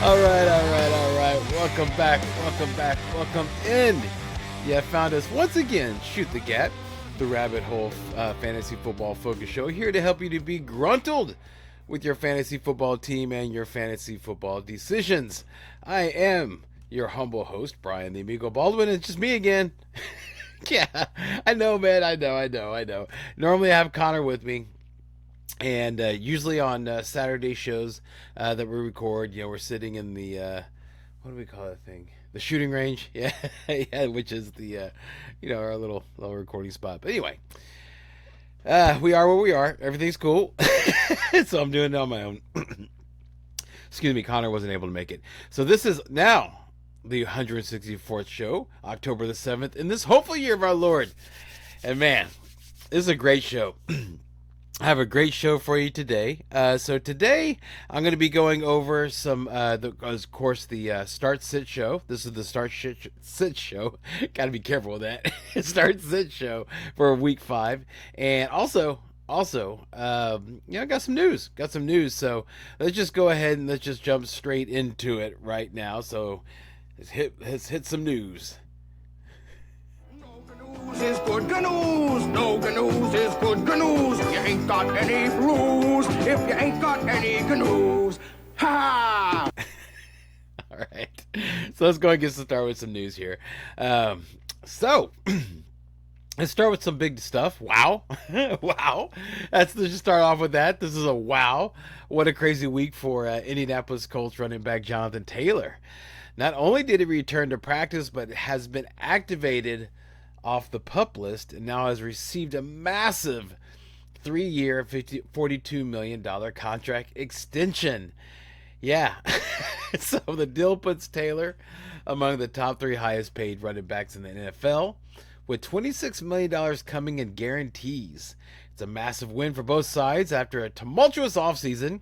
All right. Welcome in. You found us once again. Shoot the Gap, the Rabbit Hole Fantasy Football Focus Show, here to help you to be gruntled with your fantasy football team and your fantasy football decisions. I am your humble host, Brian the Amigo Baldwin. It's just me again. Yeah, I know, man. I know. Normally I have Connor with me. And usually on Saturday shows that we record, we're sitting in the, what do we call that thing? The shooting range, yeah, yeah, which is the, our little recording spot. But anyway, we are where we are. Everything's cool, so I'm doing it on my own. Excuse me, Connor wasn't able to make it. So this is now the 164th show, October the 7th, in this hopeful year of our Lord. And man, this is a great show. I have a great show for you today. So today I'm going to be going over some, of course, the Start-Sit show. This is the Start-Sit show. Got to be careful with that. Start-Sit show for week 5. And also, got some news. So let's just go ahead and let's just jump straight into it right now. So let's hit some news. Is good news. No news is good news. If you ain't got any blues, if you ain't got any news, ha! All right, so let's go and get started with some news here. So let's start with some big stuff. Wow, wow. Let's just start off with that. This is a wow. What a crazy week for Indianapolis Colts running back Jonathan Taylor. Not only did he return to practice, but has been activated off the PUP list and now has received a massive 3-year, $42 million contract extension. Yeah. So the deal puts Taylor among the top 3 highest paid running backs in the NFL, with $26 million coming in guarantees. It's a massive win for both sides after a tumultuous offseason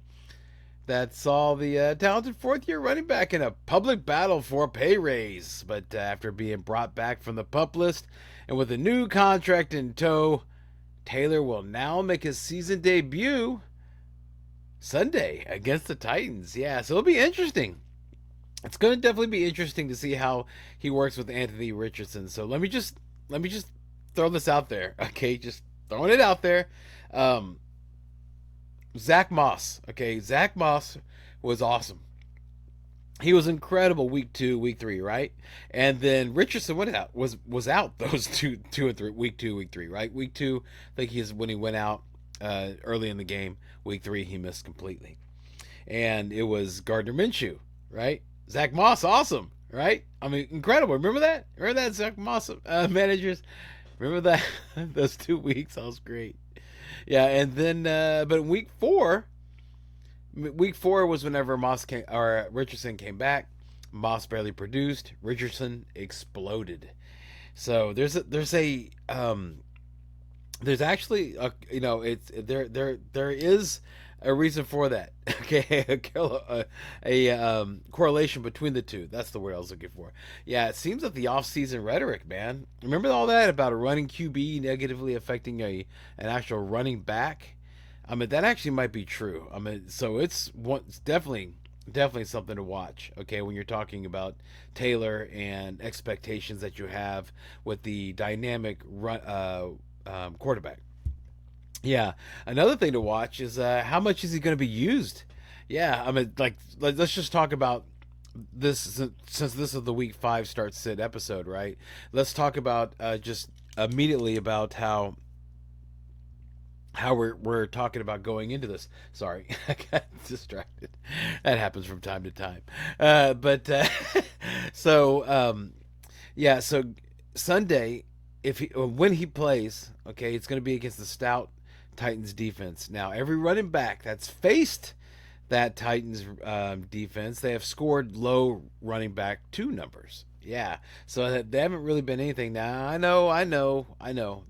that saw the talented 4th-year running back in a public battle for a pay raise. But after being brought back from the PUP list and with a new contract in tow, Taylor will now make his season debut Sunday against the Titans. Yeah, so it'll be interesting. It's going to definitely be interesting to see how he works with Anthony Richardson. So let me just throw this out there, okay? Just throwing it out there. Zach Moss. Okay, Zach Moss was awesome. He was incredible week 2, week 3, right? And then Richardson was out those two and 3, week 2, week 3, right? Week 2, I think when he went out early in the game. Week 3, he missed completely. And it was Gardner Minshew, right? Zach Moss, awesome, right? I mean, incredible. Remember that? Remember that, Zach Moss managers? Remember that? Those 2 weeks, that was great. Yeah, and then, but week 4 was whenever Richardson came back. Moss barely produced. Richardson exploded. So there's actually there is a reason for that. Okay, a correlation between the two. That's the word I was looking for. Yeah, it seems that the off-season rhetoric, man. Remember all that about a running QB negatively affecting an actual running back? I mean, that actually might be true. I mean, so it's definitely something to watch. Okay, when you're talking about Taylor and expectations that you have with the dynamic quarterback. Yeah, another thing to watch is how much is he going to be used? Yeah, I mean, let's just talk about this since this is the week 5 Start-Sit episode, right? Let's talk about just immediately about how we're talking about going into this. Sorry, I got distracted. That happens from time to time. So Sunday, when he plays, okay, it's going to be against the stout Titans defense. Now, every running back that's faced that Titans defense, they have scored low running back 2 numbers. Yeah, so they haven't really been anything. Now, I know.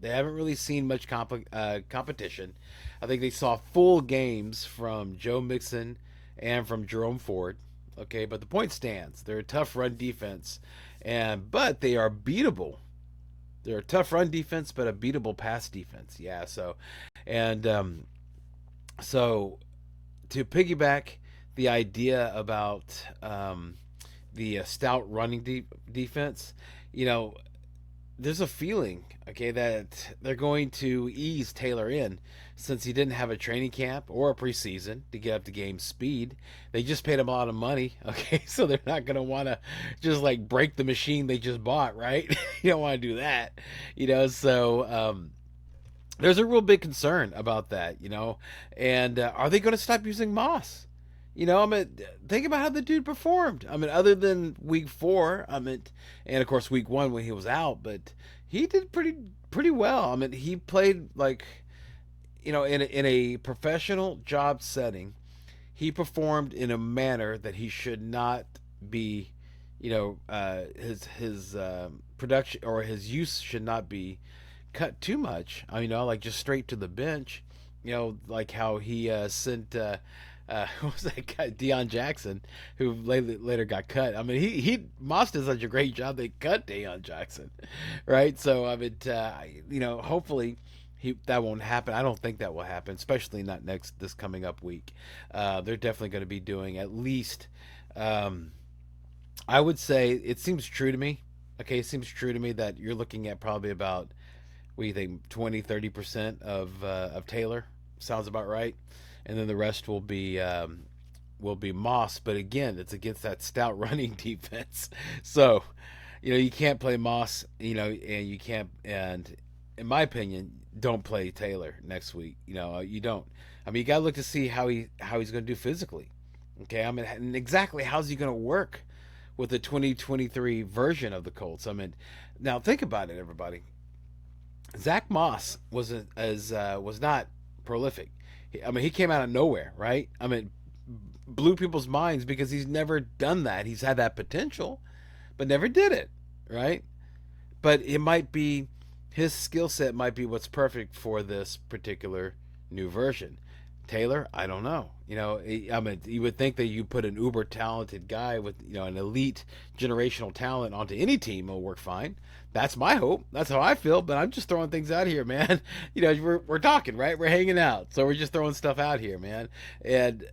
They haven't really seen much competition. I think they saw full games from Joe Mixon and from Jerome Ford. Okay, but the point stands. They're a tough run defense, but they are beatable. They're a tough run defense, but a beatable pass defense. Yeah, so to piggyback the idea about the stout running defense, you know, there's a feeling, okay, that they're going to ease Taylor in since he didn't have a training camp or a preseason to get up to game speed. They just paid him a lot of money, okay, so they're not going to want to just like break the machine they just bought, right? You don't want to do that, so there's a real big concern about that, and are they going to stop using Moss? Think about how the dude performed. Other than week 4, and of course week 1 when he was out, but he did pretty well. He played like, in a professional job setting, he performed in a manner that he should not be. His production or his use should not be cut too much. Like just straight to the bench. Like how he sent. What was that guy, Deion Jackson, who later got cut. Moss did such a great job they cut Deion Jackson, right? So hopefully that won't happen. I don't think that will happen, especially not this coming up week. They're definitely going to be doing at least. I would say it seems true to me. Okay, it seems true to me that you're looking at probably about, what do you think, 20-30% of Taylor. Sounds about right. And then the rest will be Moss. But again, it's against that stout running defense. So, you can't play Moss, and you can't, and in my opinion, don't play Taylor next week. You don't. You got to look to see how he's going to do physically. Okay, and exactly how's he going to work with the 2023 version of the Colts. Now think about it, everybody. Zach Moss was not prolific. He came out of nowhere, right? Blew people's minds because he's never done that. He's had that potential, but never did it, right? But it might be, his skill set might be what's perfect for this particular new version. Taylor, I don't know. You would think that you put an uber talented guy with, an elite generational talent onto any team, it'll work fine. That's my hope. That's how I feel. But I'm just throwing things out here, man. We're talking, right? We're hanging out, so we're just throwing stuff out here, man. And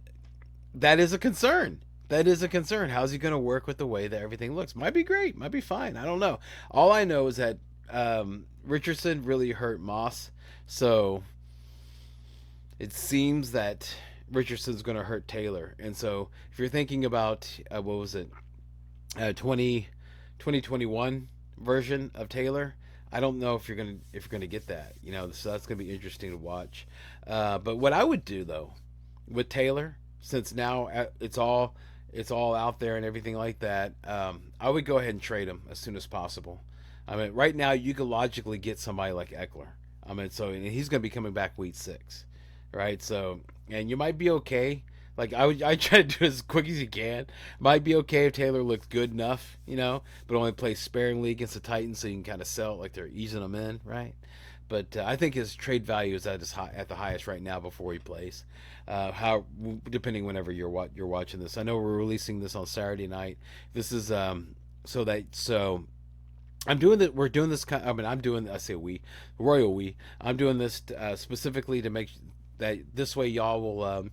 that is a concern. How's he going to work with the way that everything looks? Might be great. Might be fine. I don't know. All I know is that Richardson really hurt Moss, so it seems that Richardson's going to hurt Taylor. And so if you're thinking about, 2021 version of Taylor, I don't know if you're going to get that, so that's going to be interesting to watch. But what I would do though with Taylor, since now it's all out there and everything like that, I would go ahead and trade him as soon as possible. Right now you could logically get somebody like Eckler. And he's going to be coming back week 6. Right, so, and you might be okay. Like I try to do as quick as you can. Might be okay if Taylor looks good enough, but only plays sparingly against the Titans, so you can kind of sell it like they're easing him in, right? But I think his trade value is at the highest right now before he plays. Depending whenever you're watching this. I know we're releasing this on Saturday night. This is so. I'm doing that. We're doing this. I'm doing. I say we, royal we. I'm doing this specifically to make that this way y'all will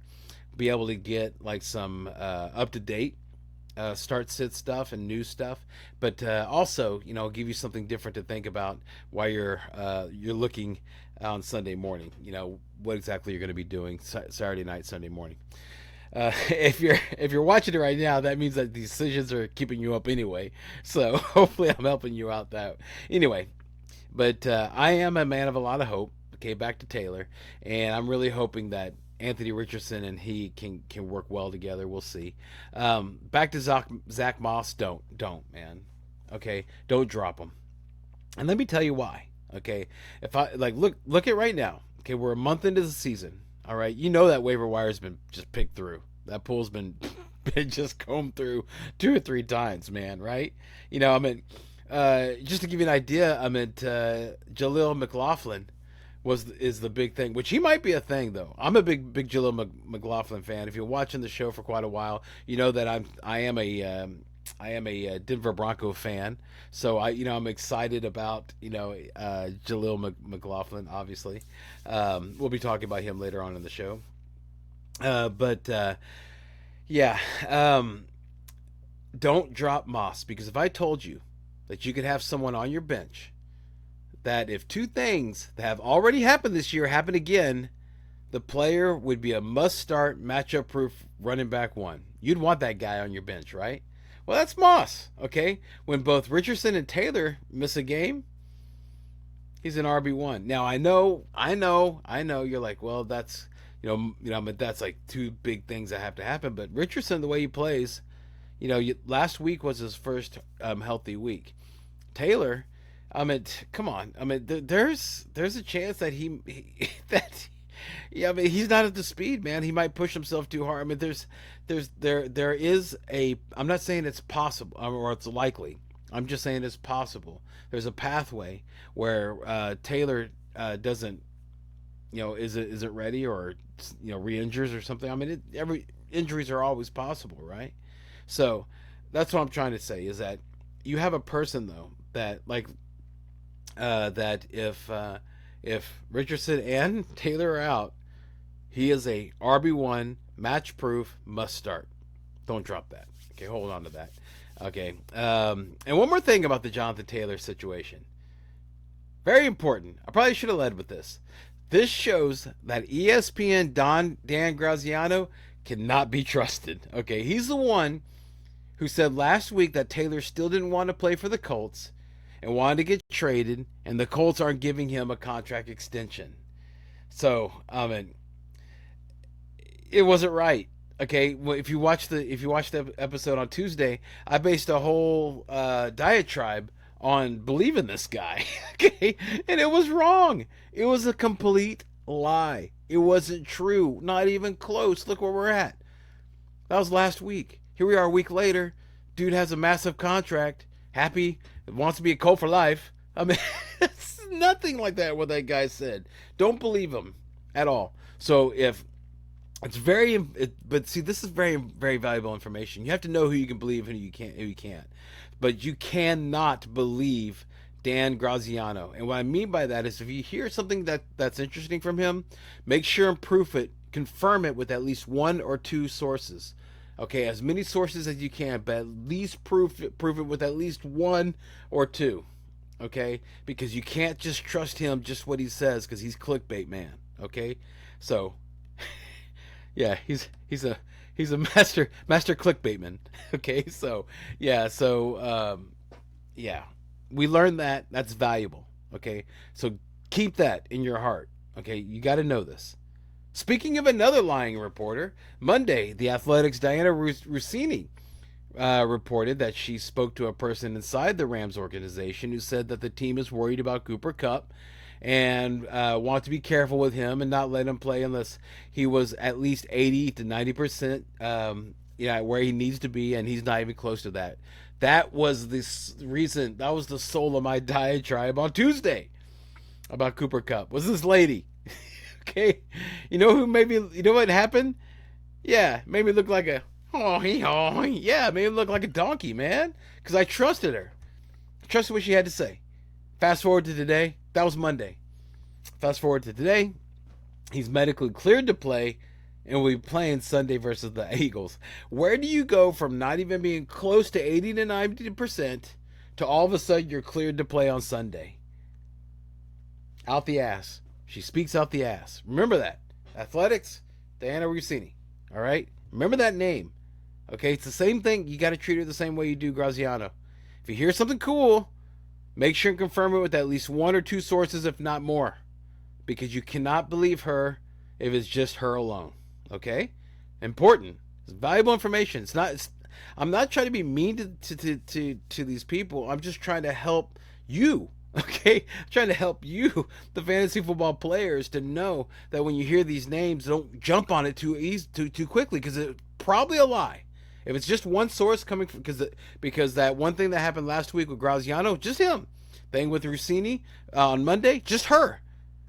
be able to get like some up to date start sit stuff and new stuff, but also give you something different to think about while you're looking on Sunday morning. What exactly you're going to be doing Saturday night, Sunday morning. If you're watching it right now, that means that these decisions are keeping you up anyway. So hopefully I'm helping you out that anyway. But I am a man of a lot of hope. Okay, back to Taylor, and I'm really hoping that Anthony Richardson and he can work well together. We'll see. Back to Zach Moss. Don't man. Okay, don't drop him. And let me tell you why. Okay, if I look at right now. Okay, we're a month into the season. All right, that waiver wire's been just picked through. That pool's been just combed through 2 or 3 times, man. Right? Just to give you an idea, Jaleel McLaughlin is the big thing, which he might be a thing though. I'm a big Jaleel McLaughlin fan. If you're watching the show for quite a while, you know that I am a Denver Bronco fan. So I'm excited about Jaleel McLaughlin. Obviously, we'll be talking about him later on in the show. But Yeah. Don't drop Moss, because if I told you that you could have someone on your bench that if two things that have already happened this year happen again, the player would be a must-start, matchup-proof running back one. You'd want that guy on your bench, right? Well, that's Moss, okay? When both Richardson and Taylor miss a game, he's an RB1. Now, I know, you're like, well, that's, but that's like two big things that have to happen. But Richardson, the way he plays, last week was his first healthy week. Taylor, come on. There's a chance that he's not at the speed, man. He might push himself too hard. There is a. I'm not saying it's possible or it's likely. I'm just saying it's possible. There's a pathway where Taylor doesn't, isn't ready or re-injures or something. Every injuries are always possible, right? So that's what I'm trying to say is that you have a person though that that if Richardson and Taylor are out, he is a RB1 match proof must start. Don't drop that. Okay, hold on to that. Okay, and one more thing about the Jonathan Taylor situation. Very important. I probably should have led with this. This shows that ESPN Dan Graziano cannot be trusted. Okay, he's the one who said last week that Taylor still didn't want to play for the Colts and wanted to get traded, and the Colts aren't giving him a contract extension. So, it wasn't right. Okay, well, if you watch the episode on Tuesday, I based a whole diatribe on believing this guy. Okay, and it was wrong. It was a complete lie. It wasn't true. Not even close. Look where we're at. That was last week. Here we are a week later. Dude has a massive contract. Happy. Wants to be a Colt for life. It's nothing like that what that guy said. Don't believe him at all. So if it's but see, this is very, very valuable information. You have to know who you can believe and who you can't. But you cannot believe Dan Graziano. And what I mean by that is if you hear something that's interesting from him, make sure and confirm it with at least one or two sources. Okay, as many sources as you can, but at least prove it with at least one or two. Okay, because you can't just trust him just what he says, because he's clickbait man. Okay, so yeah, he's a master clickbaitman. Okay, so yeah, we learned that. That's valuable. Okay, so keep that in your heart. Okay, you got to know this. Speaking of another lying reporter, Monday, The Athletic's Diana Rossini reported that she spoke to a person inside the Rams organization who said that the team is worried about Cooper Kupp and want to be careful with him and not let him play unless he was at least 80 to 90% where he needs to be, and he's not even close to that. That was the reason. That was the soul of my diatribe on Tuesday about Cooper Kupp. Was this lady? Okay, you know what happened? Yeah, made me look like a made me look like a donkey, man, because I trusted her. Trusted what she had to say. Fast forward to today. That was Monday. Fast forward to today. He's medically cleared to play, and we'll be playing Sunday versus the Eagles. Where do you go from not even being close to 80 to 90% to all of a sudden you're cleared to play on Sunday? Out the ass. She speaks out the ass. Remember that. Athletics, Diana Rossini. All right? Remember that name. Okay? It's the same thing. You got to treat her the same way you do Graziano. If you hear something cool, make sure and confirm it with at least one or two sources, if not more. Because you cannot believe her if it's just her alone. Okay? Important. It's valuable information. I'm not trying to be mean to these people. I'm just trying to help you. Okay, I'm trying to help you, the fantasy football players, to know that when you hear these names, don't jump on it too quickly, because it's probably a lie. If it's just one source coming from, because that one thing that happened last week with Graziano, just him. Thing with Rossini on Monday, just her.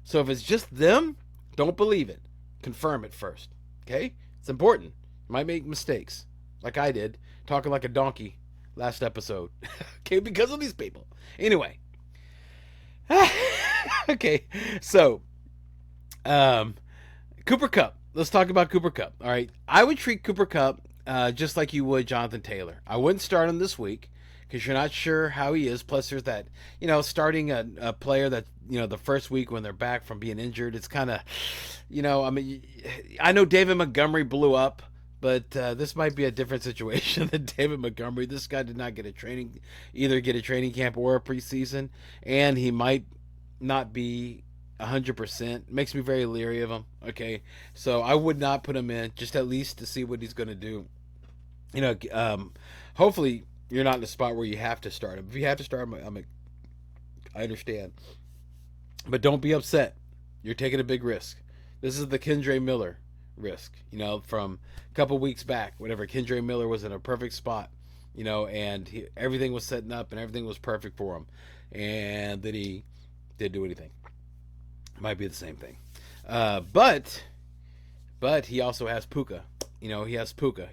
So if it's just them, don't believe it. Confirm it first. Okay, it's important. You might make mistakes, like I did, talking like a donkey last episode. Okay, because of these people. Anyway. Okay, so Cooper Kupp. Let's talk about Cooper Kupp. All right, I would treat Cooper Kupp just like you would Jonathan Taylor. I wouldn't start him this week because you're not sure how he is. Plus, there's that, starting a player that, the first week when they're back from being injured, it's kind of, I know David Montgomery blew up, but this might be a different situation than David Montgomery. This guy did not get either get a training camp or a preseason, and he might not be 100%. Makes me very leery of him. Okay, so I would not put him in, just at least to see what he's going to do. Hopefully you're not in a spot where you have to start him. If you have to start him, I understand, but don't be upset. You're taking a big risk. This is the Kendre Miller risk, from a couple weeks back, whenever Kendre Miller was in a perfect spot, and everything was setting up and everything was perfect for him, and then he didn't do anything. Might be the same thing, but he also has Puka. He has Puka.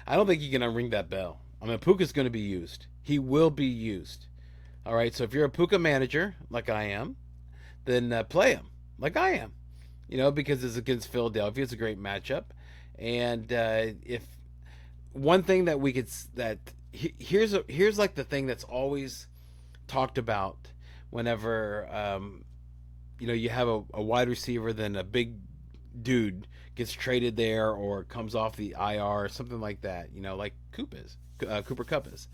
I don't think you can unring that bell. I mean, Puka's going to be used. He will be used. All right. So if you're a Puka manager like I am, then play him like I am. Because it's against Philadelphia. It's a great matchup. And if one thing that we could here's like the thing that's always talked about whenever you have a wide receiver, then a big dude gets traded there or comes off the IR or something like that. Like Cooper KUPP is.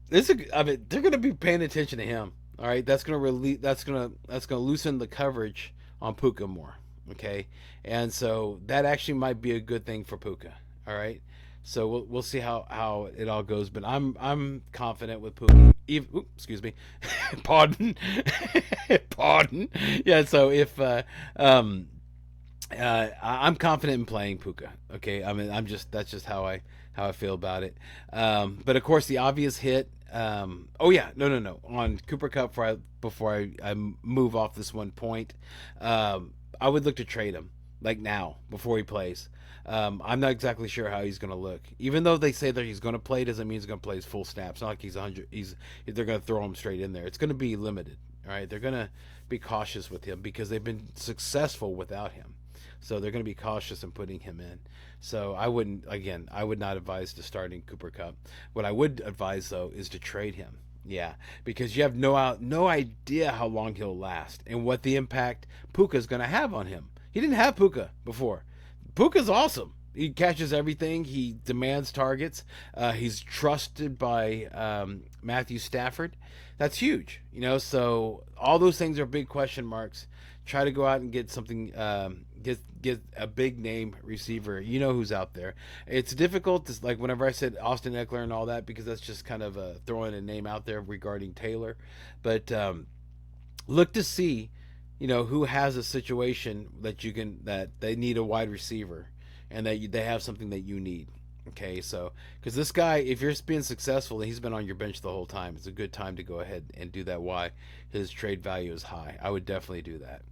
They're going to be paying attention to him. All right, that's going to loosen the coverage on Puka more. Okay, and so that actually might be a good thing for Puka. All right, so we'll see how it all goes. But I'm confident with Puka. Excuse me, pardon. Yeah, so if I'm confident in playing Puka. Okay, I mean that's just how I feel about it. But of course the obvious hit. No. On Cooper KUPP, before I move off this one point, I would look to trade him like now before he plays. I'm not exactly sure how he's going to look. Even though they say that he's going to play, doesn't mean he's going to play his full snaps. It's not like he's 100. They're going to throw him straight in there. It's going to be limited. All right, they're going to be cautious with him because they've been successful without him. So they're going to be cautious in putting him in. So I would not advise to starting Cooper KUPP. What I would advise though is to trade him. Yeah, because you have no idea how long he'll last and what the impact Puka is going to have on him. He didn't have Puka before. Puka's awesome. He catches everything. He demands targets. He's trusted by Matthew Stafford. That's huge. So all those things are big question marks. Try to go out and get something, get a big name receiver. Who's out there. It's difficult, like whenever I said Austin Eckler and all that, because that's just kind of throwing a name out there regarding Taylor. But look to see, who has a situation that they need a wide receiver and that they have something that you need. Okay, so because this guy, if you're being successful and he's been on your bench the whole time, it's a good time to go ahead and do that. Why? His trade value is high. I would definitely do that.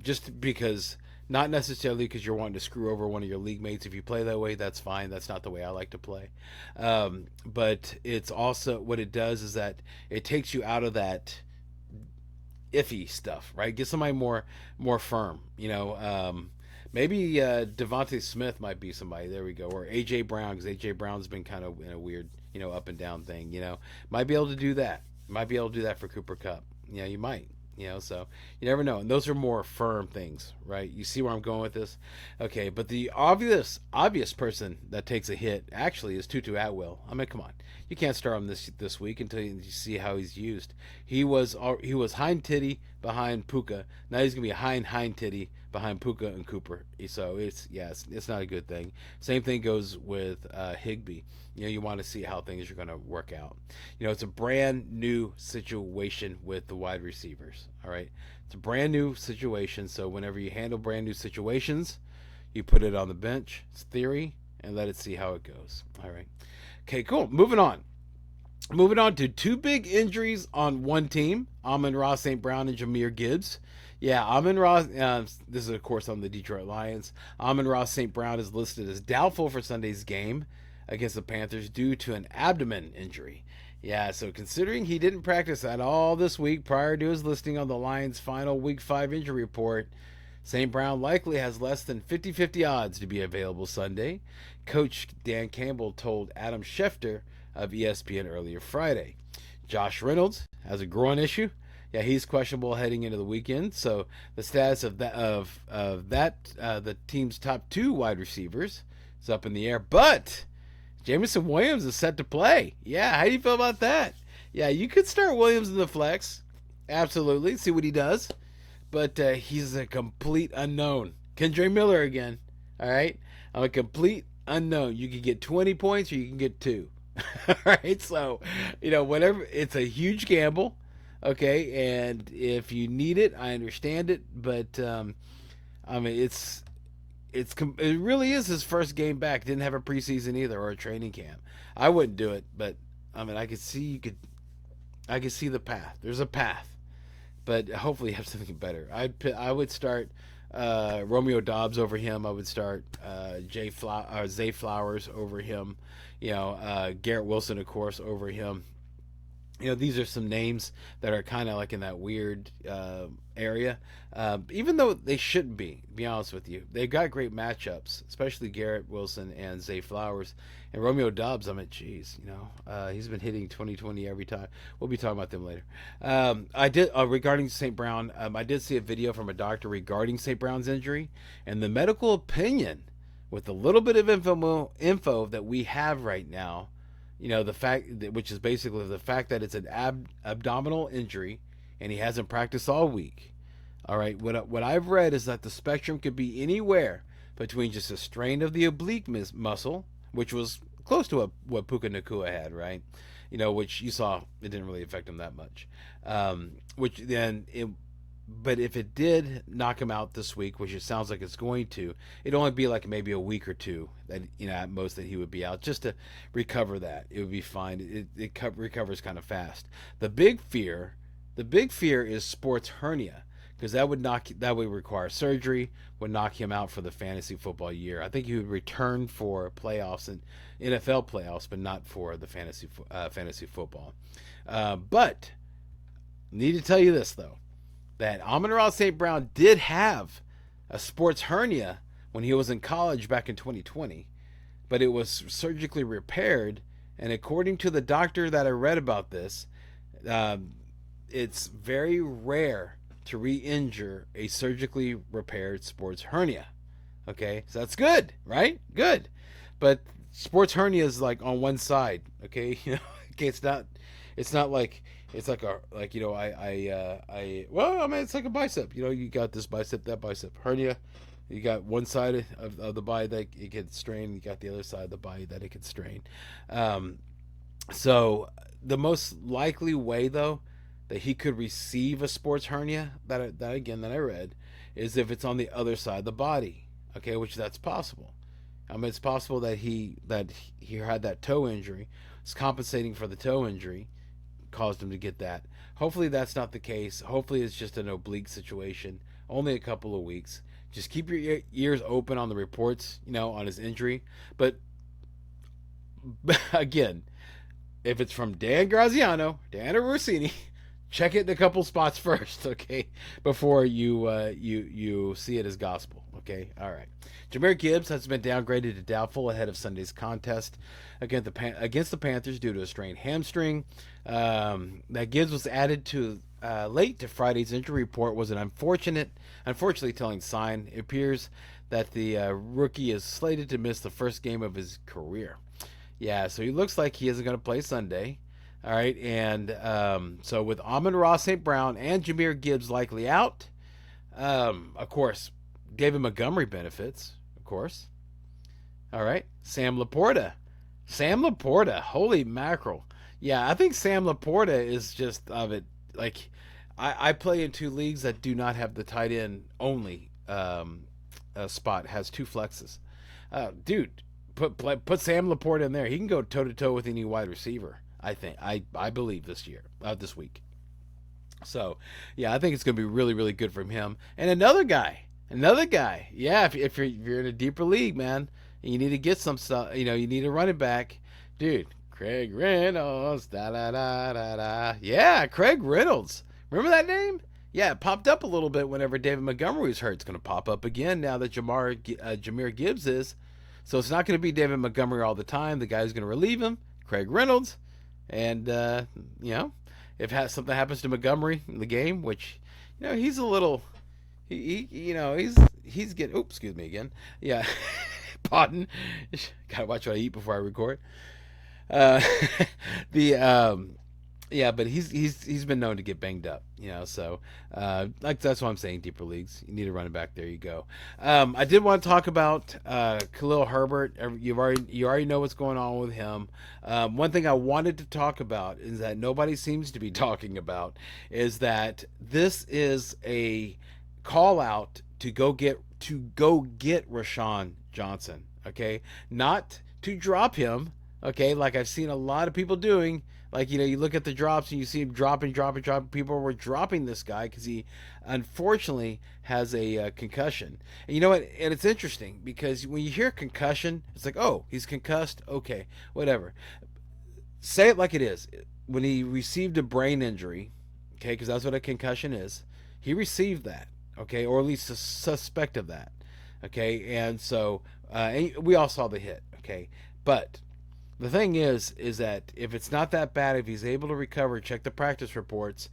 Just because, not necessarily because you're wanting to screw over one of your league mates. If you play that way, that's fine. That's not the way I like to play. But it's also, what it does is that it takes you out of that iffy stuff, right? Get somebody more firm, Maybe Devontae Smith might be somebody. There we go. Or A.J. Brown, because A.J. Brown's been kind of in a weird, up and down thing, Might be able to do that. Might be able to do that for Cooper KUPP. You might. So you never know. And those are more firm things, right? You see where I'm going with this? Okay, but the obvious person that takes a hit actually is Tutu Atwell. I mean, come on. You can't start him this week until you see how he's used. He was hind titty behind Puka. Now he's going to be hind titty behind Puka and Cooper. So it's not a good thing. Same thing goes with Higbee. You want to see how things are going to work out. It's a brand new situation with the wide receivers. All right, it's a brand new situation. So whenever you handle brand new situations, you put it on the bench. It's theory, and let it see how it goes. All right. Okay, cool. Moving on to two big injuries on one team: Amon-Ra St. Brown and Jahmyr Gibbs. Yeah, Amon-Ra, this is, of course, on the Detroit Lions. Amon-Ra St. Brown is listed as doubtful for Sunday's game against the Panthers due to an abdomen injury. Yeah, so considering he didn't practice at all this week prior to his listing on the Lions' final Week 5 injury report, St. Brown likely has less than 50-50 odds to be available Sunday, Coach Dan Campbell told Adam Schefter of ESPN earlier Friday. Josh Reynolds has a groin issue. Yeah, he's questionable heading into the weekend. So the status of the team's top 2 wide receivers is up in the air. But Jameson Williams is set to play. Yeah, how do you feel about that? Yeah, you could start Williams in the flex. Absolutely. See what he does. But he's a complete unknown. Kendre Miller again. All right? I'm a complete unknown. You can get 20 points or you can get 2. All right? So, whatever. It's a huge gamble. Okay? And if you need it, I understand it. But, it really is his first game back. Didn't have a preseason either or a training camp. I wouldn't do it, but I could see the path. There's a path, but hopefully you have something better. I would start Romeo Doubs over him. I would start Zay Flowers over him. Garrett Wilson, of course, over him. These are some names that are kind of like in that weird area. Even though they shouldn't be honest with you. They've got great matchups, especially Garrett Wilson and Zay Flowers. And Romeo Doubs, he's been hitting 20-20 every time. We'll be talking about them later. I did, regarding St. Brown, I did see a video from a doctor regarding St. Brown's injury. And the medical opinion, with a little bit of info that we have right now, the fact, which is basically the fact that it's an abdominal injury and he hasn't practiced all week. All right. What I've read is that the spectrum could be anywhere between just a strain of the oblique muscle, which was close to what Puka Nacua had, right? Which you saw, it didn't really affect him that much. But if it did knock him out this week, which it sounds like it's going to, it'd only be like maybe a week or 2 that, at most, that he would be out just to recover that. It would be fine. It recovers kind of fast. The big fear is sports hernia, because that would require surgery, would knock him out for the fantasy football year. I think he would return for playoffs and NFL playoffs, but not for the fantasy football. But need to tell you this though, that Amon-Ra St. Brown did have a sports hernia when he was in college back in 2020, but it was surgically repaired. And according to the doctor that I read about this, it's very rare to re-injure a surgically repaired sports hernia. Okay, so that's good, right? Good. But sports hernia is like on one side. Okay, okay, it's not like it's like it's like a bicep. You got this bicep, that bicep. Hernia, you got one side of the body that it can strain. You got the other side of the body that it can strain. So the most likely way, though, that he could receive a sports hernia, that I read, is if it's on the other side of the body. Okay, which that's possible. It's possible that he had that toe injury. It's compensating for the toe injury, caused him to get that. Hopefully that's not the case. Hopefully it's just an oblique situation. Only a couple of weeks. Just keep your ears open on the reports, on his injury. But again, if it's from Dan Graziano, Dan Rossini, check it in a couple spots first, okay, before you see it as gospel, okay? All right. Jahmyr Gibbs has been downgraded to doubtful ahead of Sunday's contest against the Panthers due to a strained hamstring. That Gibbs was added to late to Friday's injury report was an unfortunately telling sign. It appears that the rookie is slated to miss the first game of his career. Yeah, so he looks like he isn't going to play Sunday. All right, and so with Amon-Ra St. Brown and Jahmyr Gibbs likely out, of course, gave him Montgomery benefits, of course. All right, Sam Laporta, holy mackerel. Yeah, I think Sam Laporta is just of it. Like, I play in 2 leagues that do not have the tight end only spot, has 2 flexes. Dude, put Sam Laporta in there. He can go toe to toe with any wide receiver. I think I believe this week. So yeah, I think it's going to be really, really good from him. And another guy. Yeah, if you're in a deeper league, man, and you need to get some stuff. You need a running back, dude. Craig Reynolds, Yeah, Craig Reynolds. Remember that name? Yeah, it popped up a little bit whenever David Montgomery was hurt. It's going to pop up again now that Jahmyr Gibbs is. So it's not going to be David Montgomery all the time. The guy who's going to relieve him, Craig Reynolds. And, if something happens to Montgomery in the game, which, he's a little, he's getting, oops, excuse me again. Yeah, pardon. Gotta watch what I eat before I record. Uh, but he's been known to get banged up, so that's what I'm saying. Deeper leagues, you need a running back. There you go. I did want to talk about Khalil Herbert. You already know what's going on with him. One thing I wanted to talk about is that nobody seems to be talking about is that this is a call out to go get Rashawn Johnson. Okay, not to drop him. Okay, like I've seen a lot of people doing. Like, you look at the drops and you see him dropping. People were dropping this guy because he unfortunately has a concussion. And you know what? And it's interesting because when you hear concussion, it's like, oh, he's concussed. Okay, whatever. Say it like it is. When he received a brain injury, okay, because that's what a concussion is, he received that, okay, or at least a suspect of that, okay. And so we all saw the hit, okay, but the thing is that if it's not that bad, if he's able to recover, check the practice reports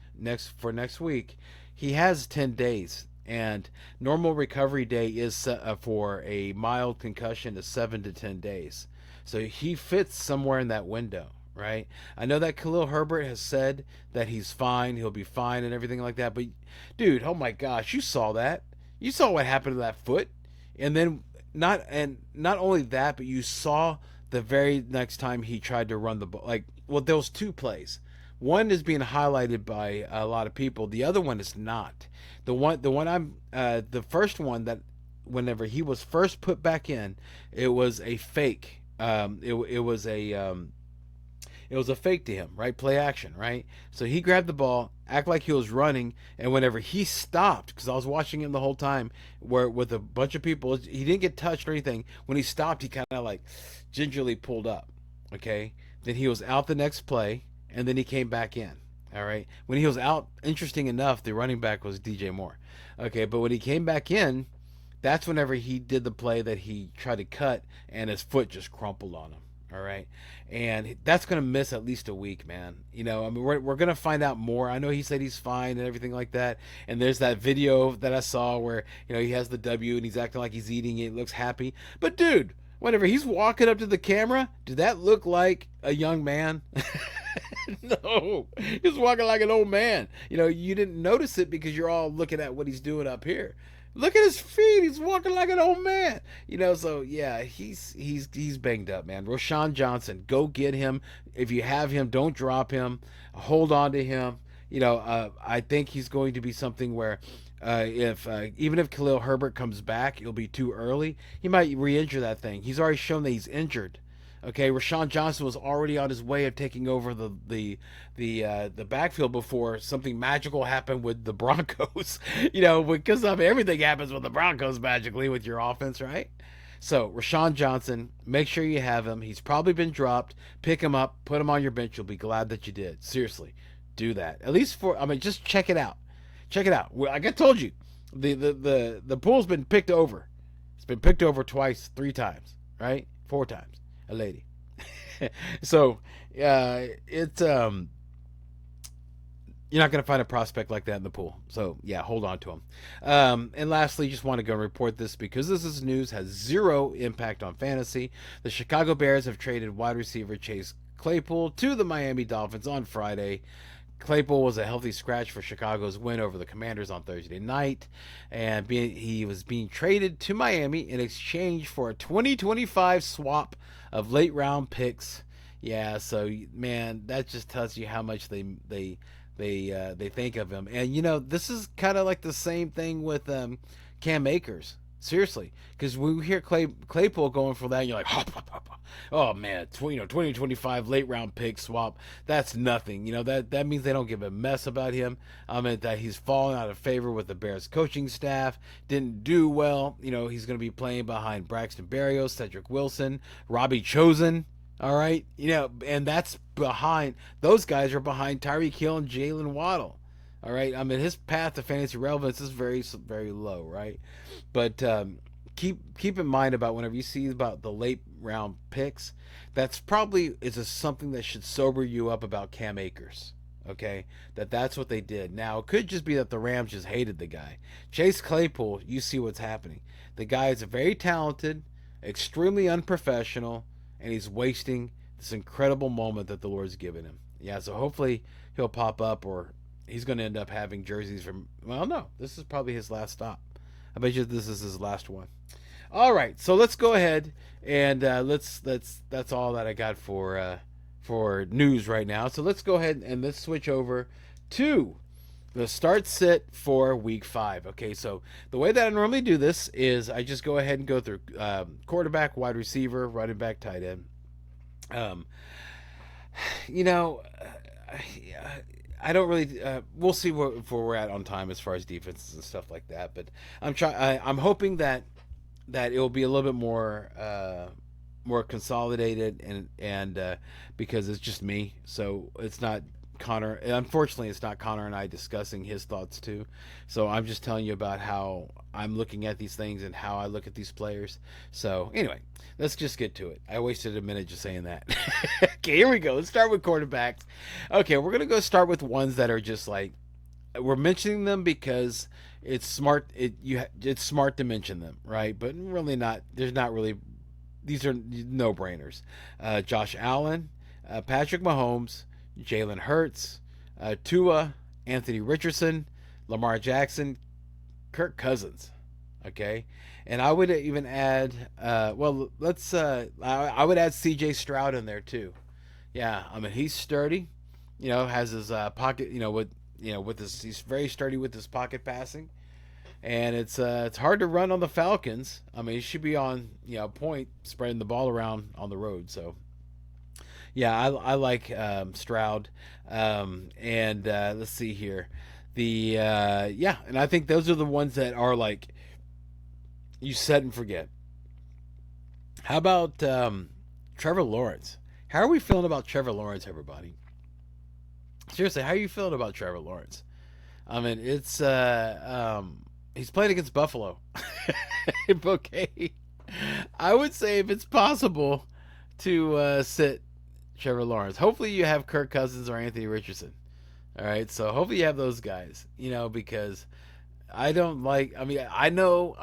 for next week, he has 10 days. And normal recovery day is for a mild concussion is 7 to 10 days. So he fits somewhere in that window, right? I know that Khalil Herbert has said that he's fine, he'll be fine and everything like that. But, dude, oh my gosh, you saw that. You saw what happened to that foot. And then not only that, but you saw the very next time he tried to run the ball, there was two plays. One is being highlighted by a lot of people. The other one is not. The first one that whenever he was first put back in, it was a fake. It was a fake to him, right? Play action, right? So he grabbed the ball, act like he was running, and whenever he stopped, because I was watching him the whole time, where with a bunch of people, he didn't get touched or anything. When he stopped, he kind of like gingerly pulled up, okay? Then he was out the next play, and then he came back in, all right? When he was out, interesting enough, the running back was DJ Moore, okay? But when he came back in, that's whenever he did the play that he tried to cut, and his foot just crumpled on him. All right. And that's going to miss at least a week, man. We're going to find out more. I know he said he's fine and everything like that. And there's that video that I saw where, he has the W and he's acting like he's eating it. He looks happy. But, dude, whenever he's walking up to the camera, did that look like a young man? No. He's walking like an old man. You didn't notice it because you're all looking at what he's doing up here. Look at his feet. He's walking like an old man. So yeah, he's banged up, man. Rashawn Johnson, go get him. If you have him, don't drop him. Hold on to him. I think he's going to be something where even if Khalil Herbert comes back, it'll be too early. He might re-injure that thing. He's already shown that he's injured. Okay, Rashawn Johnson was already on his way of taking over the backfield before something magical happened with the Broncos. Because everything happens with the Broncos magically with your offense, right? So Rashawn Johnson, make sure you have him. He's probably been dropped. Pick him up, put him on your bench. You'll be glad that you did. Seriously, do that. At least just check it out. Check it out. Like I told you, the pool's been picked over. It's been picked over twice, 3 times, right? 4 times. A lady. So it's you're not going to find a prospect like that in the pool. So yeah, hold on to him. And lastly, just want to go and report this because this is news, has 0 impact on fantasy. The Chicago Bears have traded wide receiver Chase Claypool to the Miami Dolphins on Friday. Claypool was a healthy scratch for Chicago's win over the Commanders on Thursday night, and he was being traded to Miami in exchange for a 2025 swap of late-round picks. Yeah, so man, that just tells you how much they think of him. And this is kind of like the same thing with Cam Akers. Seriously, because when we hear Claypool going for that, you're like, oh man, 2025 late round pick swap. That's nothing. That means they don't give a mess about him. That he's fallen out of favor with the Bears coaching staff. Didn't do well. He's going to be playing behind Braxton Berrios, Cedric Wilson, Robbie Chosen. All right, and that's behind. Those guys are behind Tyreek Hill and Jalen Waddle. All right. I mean, his path to fantasy relevance is very, very low, right? But keep in mind about whenever you see about the late round picks, that's probably is a, something that should sober you up about Cam Akers. Okay, that's what they did. Now it could just be that the Rams just hated the guy. Chase Claypool, you see what's happening. The guy is very talented, extremely unprofessional, and he's wasting this incredible moment that the Lord's given him. Yeah, so hopefully he'll pop up, or he's going to end up having jerseys from. Well, no, this is probably his last stop. I bet you this is his last one. All right, so let's go ahead and that's all that I got for news right now. So let's go ahead and let's switch over to the start sit for week 5. Okay, so the way that I normally do this is I just go ahead and go through quarterback, wide receiver, running back, tight end. You know, I don't really. We'll see where we're at on time as far as defenses and stuff like that. But I'm hoping that it will be a little bit more consolidated and because it's just me, so it's not Connor. Unfortunately, it's not Connor and I discussing his thoughts too. So I'm just telling you about how I'm looking at these things and how I look at these players. So anyway, let's just get to it. I wasted a minute just saying that. Okay, here we go. Let's start with quarterbacks. Okay, we're gonna go start with ones that are just like we're mentioning them because it's smart. It's smart to mention them, right? But really not. There's not really. These are no-brainers. Josh Allen, Patrick Mahomes, Jalen Hurts, Tua, Anthony Richardson, Lamar Jackson, Kirk Cousins. Okay, and I would even add. I would add C.J. Stroud in there too. Yeah, I mean he's sturdy. You know, has his pocket. With his, he's very sturdy with his pocket passing. And it's hard to run on the Falcons. I mean, he should be on point, spreading the ball around on the road. So, yeah, I like Stroud. And let's see here, and I think those are the ones that are like you set and forget. How about Trevor Lawrence? How are we feeling about Trevor Lawrence, everybody? Seriously, how are you feeling about Trevor Lawrence? I mean, it's he's playing against Buffalo. Okay. I would say if it's possible to sit Trevor Lawrence. Hopefully you have Kirk Cousins or Anthony Richardson. All right, so hopefully you have those guys, because I don't like, I know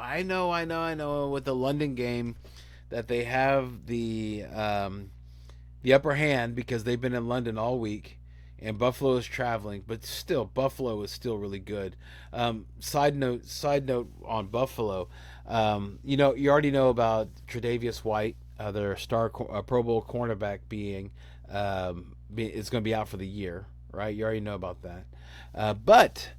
with the London game that they have the upper hand because they've been in London all week. And Buffalo is traveling, but still, Buffalo is still really good. Side note on Buffalo, you already know about Tre'Davious White, their star Pro Bowl cornerback is going to be out for the year, right? You already know about that. But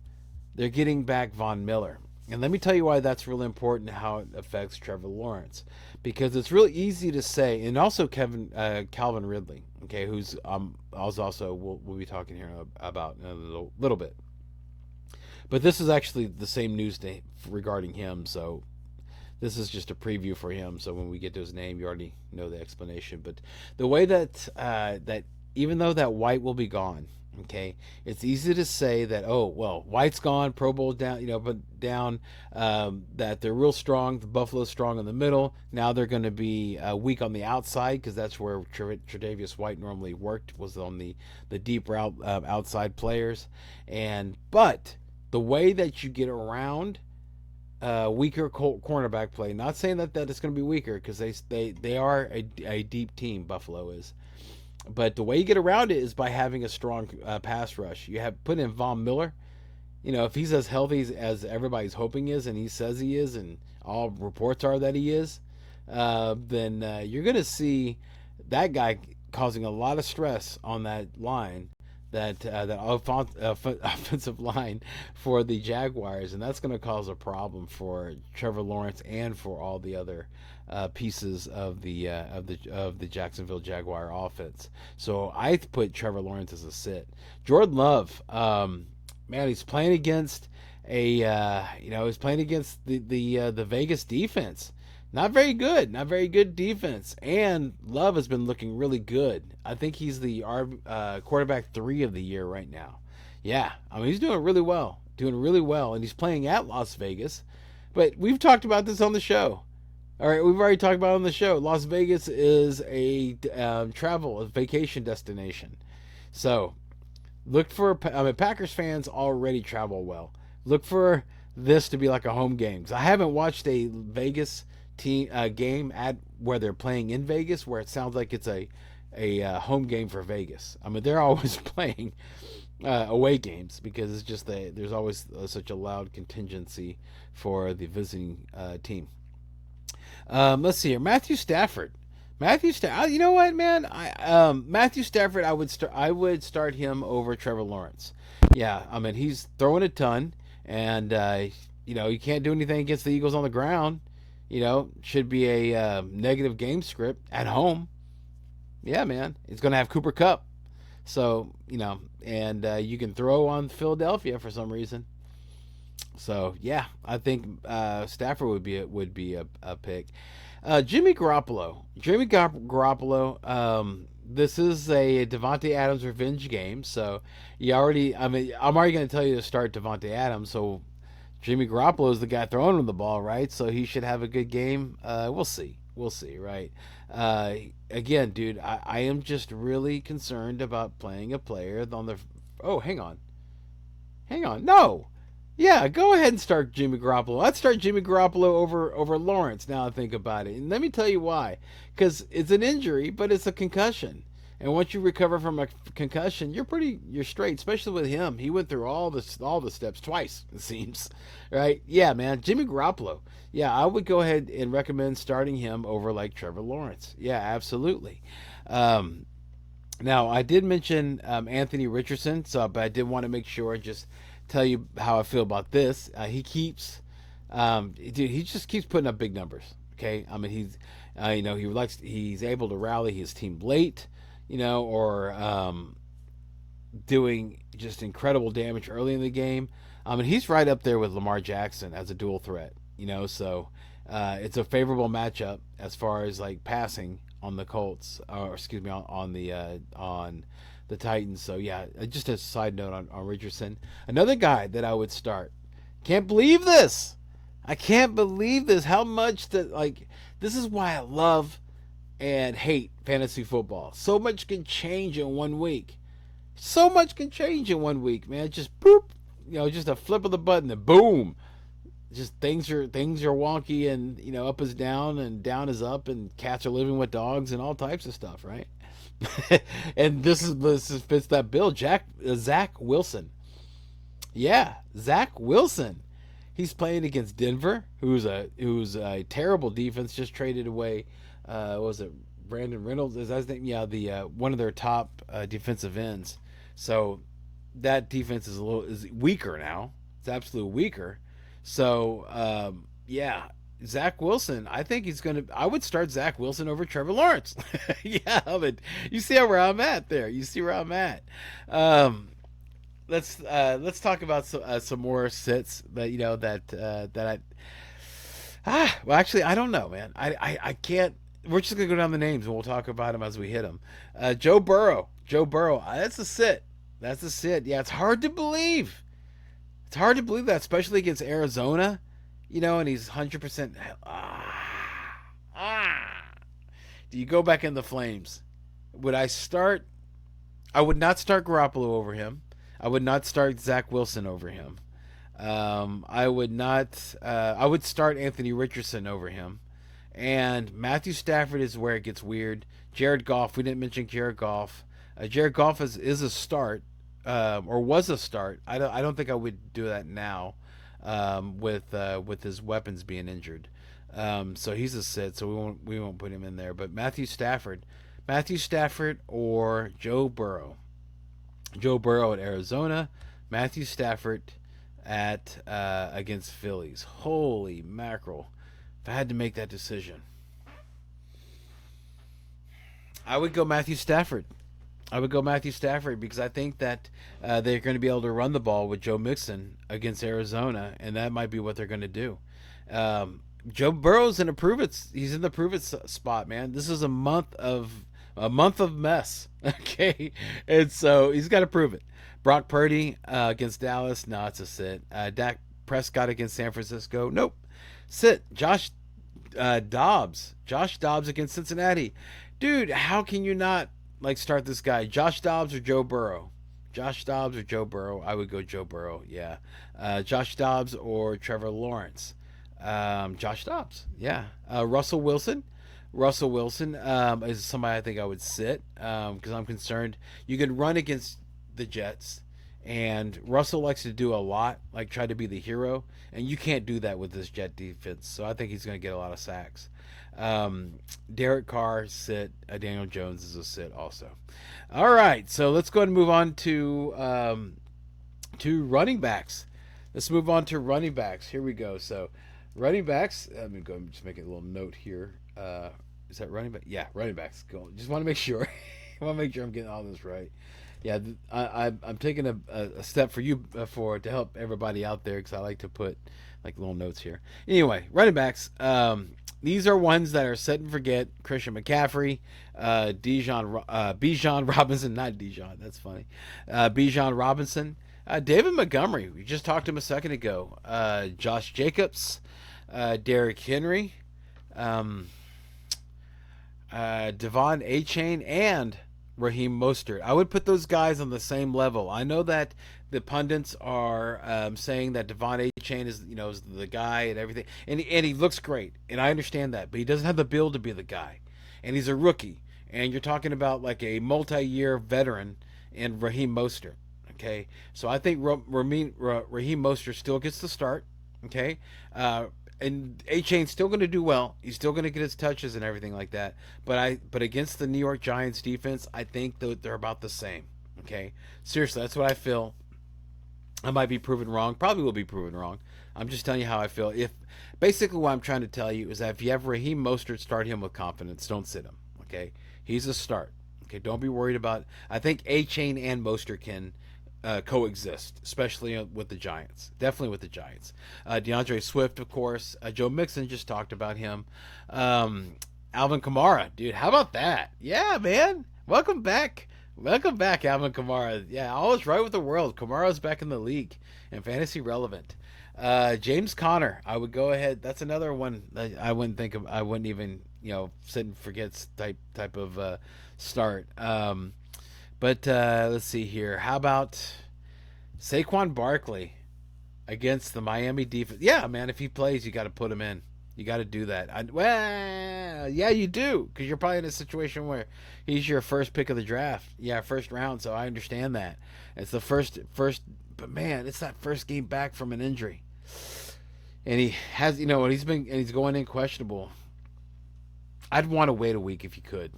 they're getting back Von Miller. And let me tell you why that's really important, how it affects Trevor Lawrence. Because it's really easy to say, and also Calvin Ridley, okay, who's also we'll be talking here about in a little bit. But this is actually the same news regarding him, so this is just a preview for him. So when we get to his name, you already know the explanation. But the way that even though that White will be gone, okay, it's easy to say that White's gone, Pro Bowl down, but down that they're real strong. The Buffalo's strong in the middle. Now they're going to be weak on the outside because that's where Tre'Davious White normally worked, was on the deep route outside players. But the way that you get around weaker cornerback play, not saying that it's going to be weaker because they are a deep team, Buffalo is. But the way you get around it is by having a strong pass rush. You have put in Von Miller. If he's as healthy as everybody's hoping is, and he says he is, and all reports are that he is, then you're going to see that guy causing a lot of stress on that line, that offensive line for the Jaguars, and that's going to cause a problem for Trevor Lawrence and for all the other pieces of the Jacksonville Jaguar offense. So I put Trevor Lawrence as a sit. Jordan Love, he's playing against he's playing against the Vegas defense. Not very good defense. And Love has been looking really good. I think he's the quarterback 3 of the year right now. Yeah, I mean, he's doing really well. Doing really well. And he's playing at Las Vegas. But we've talked about this on the show. All right, we've already talked about it on the show. Las Vegas is a a vacation destination. So look for, I mean, Packers fans already travel well. Look for this to be like a home game. I haven't watched a Vegas team game at where they're playing in Vegas where it sounds like it's a home game for Vegas. I mean, they're always playing away games because it's just there's always such a loud contingency for the visiting team. Let's see here, Matthew Stafford. You know what, man? Matthew Stafford, I would start him over Trevor Lawrence. Yeah, I mean he's throwing a ton, and you can't do anything against the Eagles on the ground. Should be a negative game script at home. Yeah, man, he's gonna have Cooper Kupp. So and you can throw on Philadelphia for some reason. So yeah, I think Stafford would be a pick. Jimmy Garoppolo. This is a Devontae Adams revenge game, so I'm already going to tell you to start Devontae Adams. So Jimmy Garoppolo is the guy throwing him the ball, right? So he should have a good game. We'll see, right? Again, dude, I am just really concerned about playing a player on the. Oh, hang on, no. Yeah, go ahead and start Jimmy Garoppolo. I'd start Jimmy Garoppolo over Lawrence now I think about it. And let me tell you why. Because it's an injury, but it's a concussion. And once you recover from a concussion, you're straight, especially with him. He went through all the steps twice, it seems. Right? Yeah, man. Jimmy Garoppolo. Yeah, I would go ahead and recommend starting him over like Trevor Lawrence. Yeah, absolutely. Now, I did mention Anthony Richardson, but I did want to make sure just tell you how I feel about this. He just keeps putting up big numbers. Okay, I mean he's able to rally his team late, or doing just incredible damage early in the game. I mean he's right up there with Lamar Jackson as a dual threat. So it's a favorable matchup as far as like passing on the Colts, or excuse me, on the Titans. So yeah, just a side note on Richardson. Another guy that I would start. Can't believe this. I can't believe this. How much this is why I love and hate fantasy football. So much can change in 1 week. So much can change in 1 week, man. Just boop, just a flip of the button and boom. Just things are wonky, and up is down and down is up, and cats are living with dogs and all types of stuff, right? And this fits that bill. Zach Wilson. Yeah, Zach Wilson. He's playing against Denver, who's a terrible defense. Just traded away. What was it? Brandon Reynolds is that his name? Yeah, the one of their top defensive ends. So that defense is weaker now. It's absolutely weaker. So yeah. Zach Wilson, I think I would start Zach Wilson over Trevor Lawrence. Yeah, but you see where I'm at there. You see where I'm at. Let's talk about some more sits that well, actually, I don't know, man. I can't. We're just gonna go down the names and we'll talk about them as we hit them. Joe Burrow. That's a sit. Yeah, it's hard to believe. It's hard to believe that, especially against Arizona. And he's 100%. Do you go back in the flames? Would I start? I would not start Garoppolo over him. I would not start Zach Wilson over him. I would not. I would start Anthony Richardson over him. And Matthew Stafford is where it gets weird. Jared Goff. We didn't mention Jared Goff. Jared Goff is a start, or was a start. I don't think I would do that now. With his weapons being injured, so he's a sit. So we won't put him in there. But Matthew Stafford or Joe Burrow. Joe Burrow at Arizona, Matthew Stafford at against Phillies. Holy mackerel! If I had to make that decision, I would go Matthew Stafford. Because I think that they're going to be able to run the ball with Joe Mixon against Arizona, and that might be what they're going to do. Joe Burrow's he's in the prove it spot, man. This is a month of a month of mess. Okay, and so he's got to prove it. Brock Purdy against Dallas, no, it's a sit. Dak Prescott against San Francisco, nope, sit. Josh Dobbs against Cincinnati, dude. How can you not like start this guy? Josh Dobbs or Joe Burrow? Josh Dobbs or Joe Burrow? I would go Joe Burrow. Yeah. Josh Dobbs or Trevor Lawrence? Josh Dobbs. Yeah. Russell Wilson. Russell Wilson is somebody I think I would sit because I'm concerned. You can run against the Jets, and Russell likes to do a lot, like try to be the hero, and you can't do that with this Jet defense. So I think he's going to get a lot of sacks. Derek Carr, sit. Daniel Jones is a sit also. All right, so let's go ahead and move on to running backs. Let's move on to running backs. Here we go. So running backs. Let me go and just make a little note here. Is that running back? Yeah, running backs. Go. Just want to make sure. I want to make sure I'm getting all this right. Yeah, I'm taking a step for you to help everybody out there because I like to put like little notes here. Anyway, running backs. These are ones that are set and forget. Christian McCaffrey, Bijan Robinson, not Dijon. That's funny. Bijan Robinson, David Montgomery. We just talked to him a second ago. Josh Jacobs, Derrick Henry, Devon Achane, and Raheem Mostert. I would put those guys on the same level. I know that the pundits are saying that Devon Achane is the guy and everything, and he looks great, and I understand that, but he doesn't have the build to be the guy, and he's a rookie, and you're talking about like a multi-year veteran in Raheem Mostert. Okay, so I think Raheem Mostert still gets the start. Okay, and A-Chain's still going to do well. He's still going to get his touches and everything like that. But against the New York Giants defense, I think they're about the same. Okay, seriously, that's what I feel. I might be proven wrong. Probably will be proven wrong. I'm just telling you how I feel. Basically what I'm trying to tell you is that if you have Raheem Mostert, start him with confidence. Don't sit him. Okay, he's a start. Okay, don't be worried about. I think A-Chain and Mostert can coexist, especially with the Giants. Definitely with the Giants. DeAndre Swift, of course. Joe Mixon, just talked about him. Alvin Kamara, dude, how about that? Yeah, man. Welcome back, Alvin Kamara. Yeah, I was right with the world. Kamara's back in the league and fantasy relevant. James Conner, I would go ahead. That's another one that I wouldn't think of. I wouldn't even sit and forget type of start. But let's see here. How about Saquon Barkley against the Miami defense? Yeah, man, if he plays, you got to put him in. You got to do that. Yeah, you do, because you're probably in a situation where he's your first pick of the draft. Yeah, first round, so I understand that. It's the first, but man, it's that first game back from an injury. And he has, and he's going in questionable. I'd want to wait a week if you could.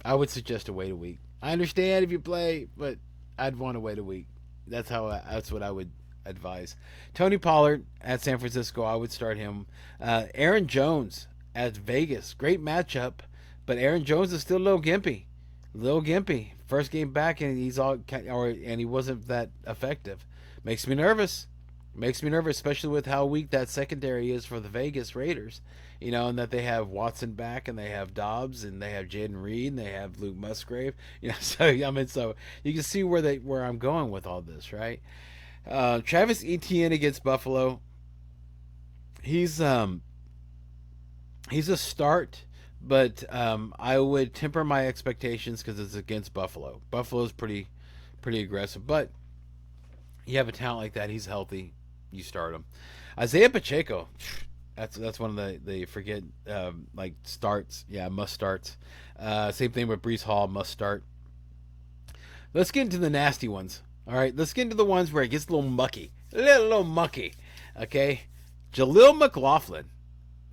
I would suggest to wait a week. I understand if you play, but I'd want to wait a week. That's what I would advise. Tony Pollard at San Francisco, I would start him. Aaron Jones at Vegas, great matchup, but Aaron Jones is still a little gimpy. First game back, and he wasn't that effective. Makes me nervous, especially with how weak that secondary is for the Vegas Raiders. And that they have Watson back, and they have Dobbs, and they have Jaden Reed, and they have Luke Musgrave. So you can see where I'm going with all this, right? Travis Etienne against Buffalo. He's a start, but I would temper my expectations because it's against Buffalo. Buffalo's pretty aggressive, but you have a talent like that. He's healthy. You start him. Isaiah Pacheco. That's one of the forget starts. Yeah, must starts. Same thing with Breece Hall, must start. Let's get into the nasty ones. All right, let's get into the ones where it gets a little mucky. Okay, Jaleel McLaughlin.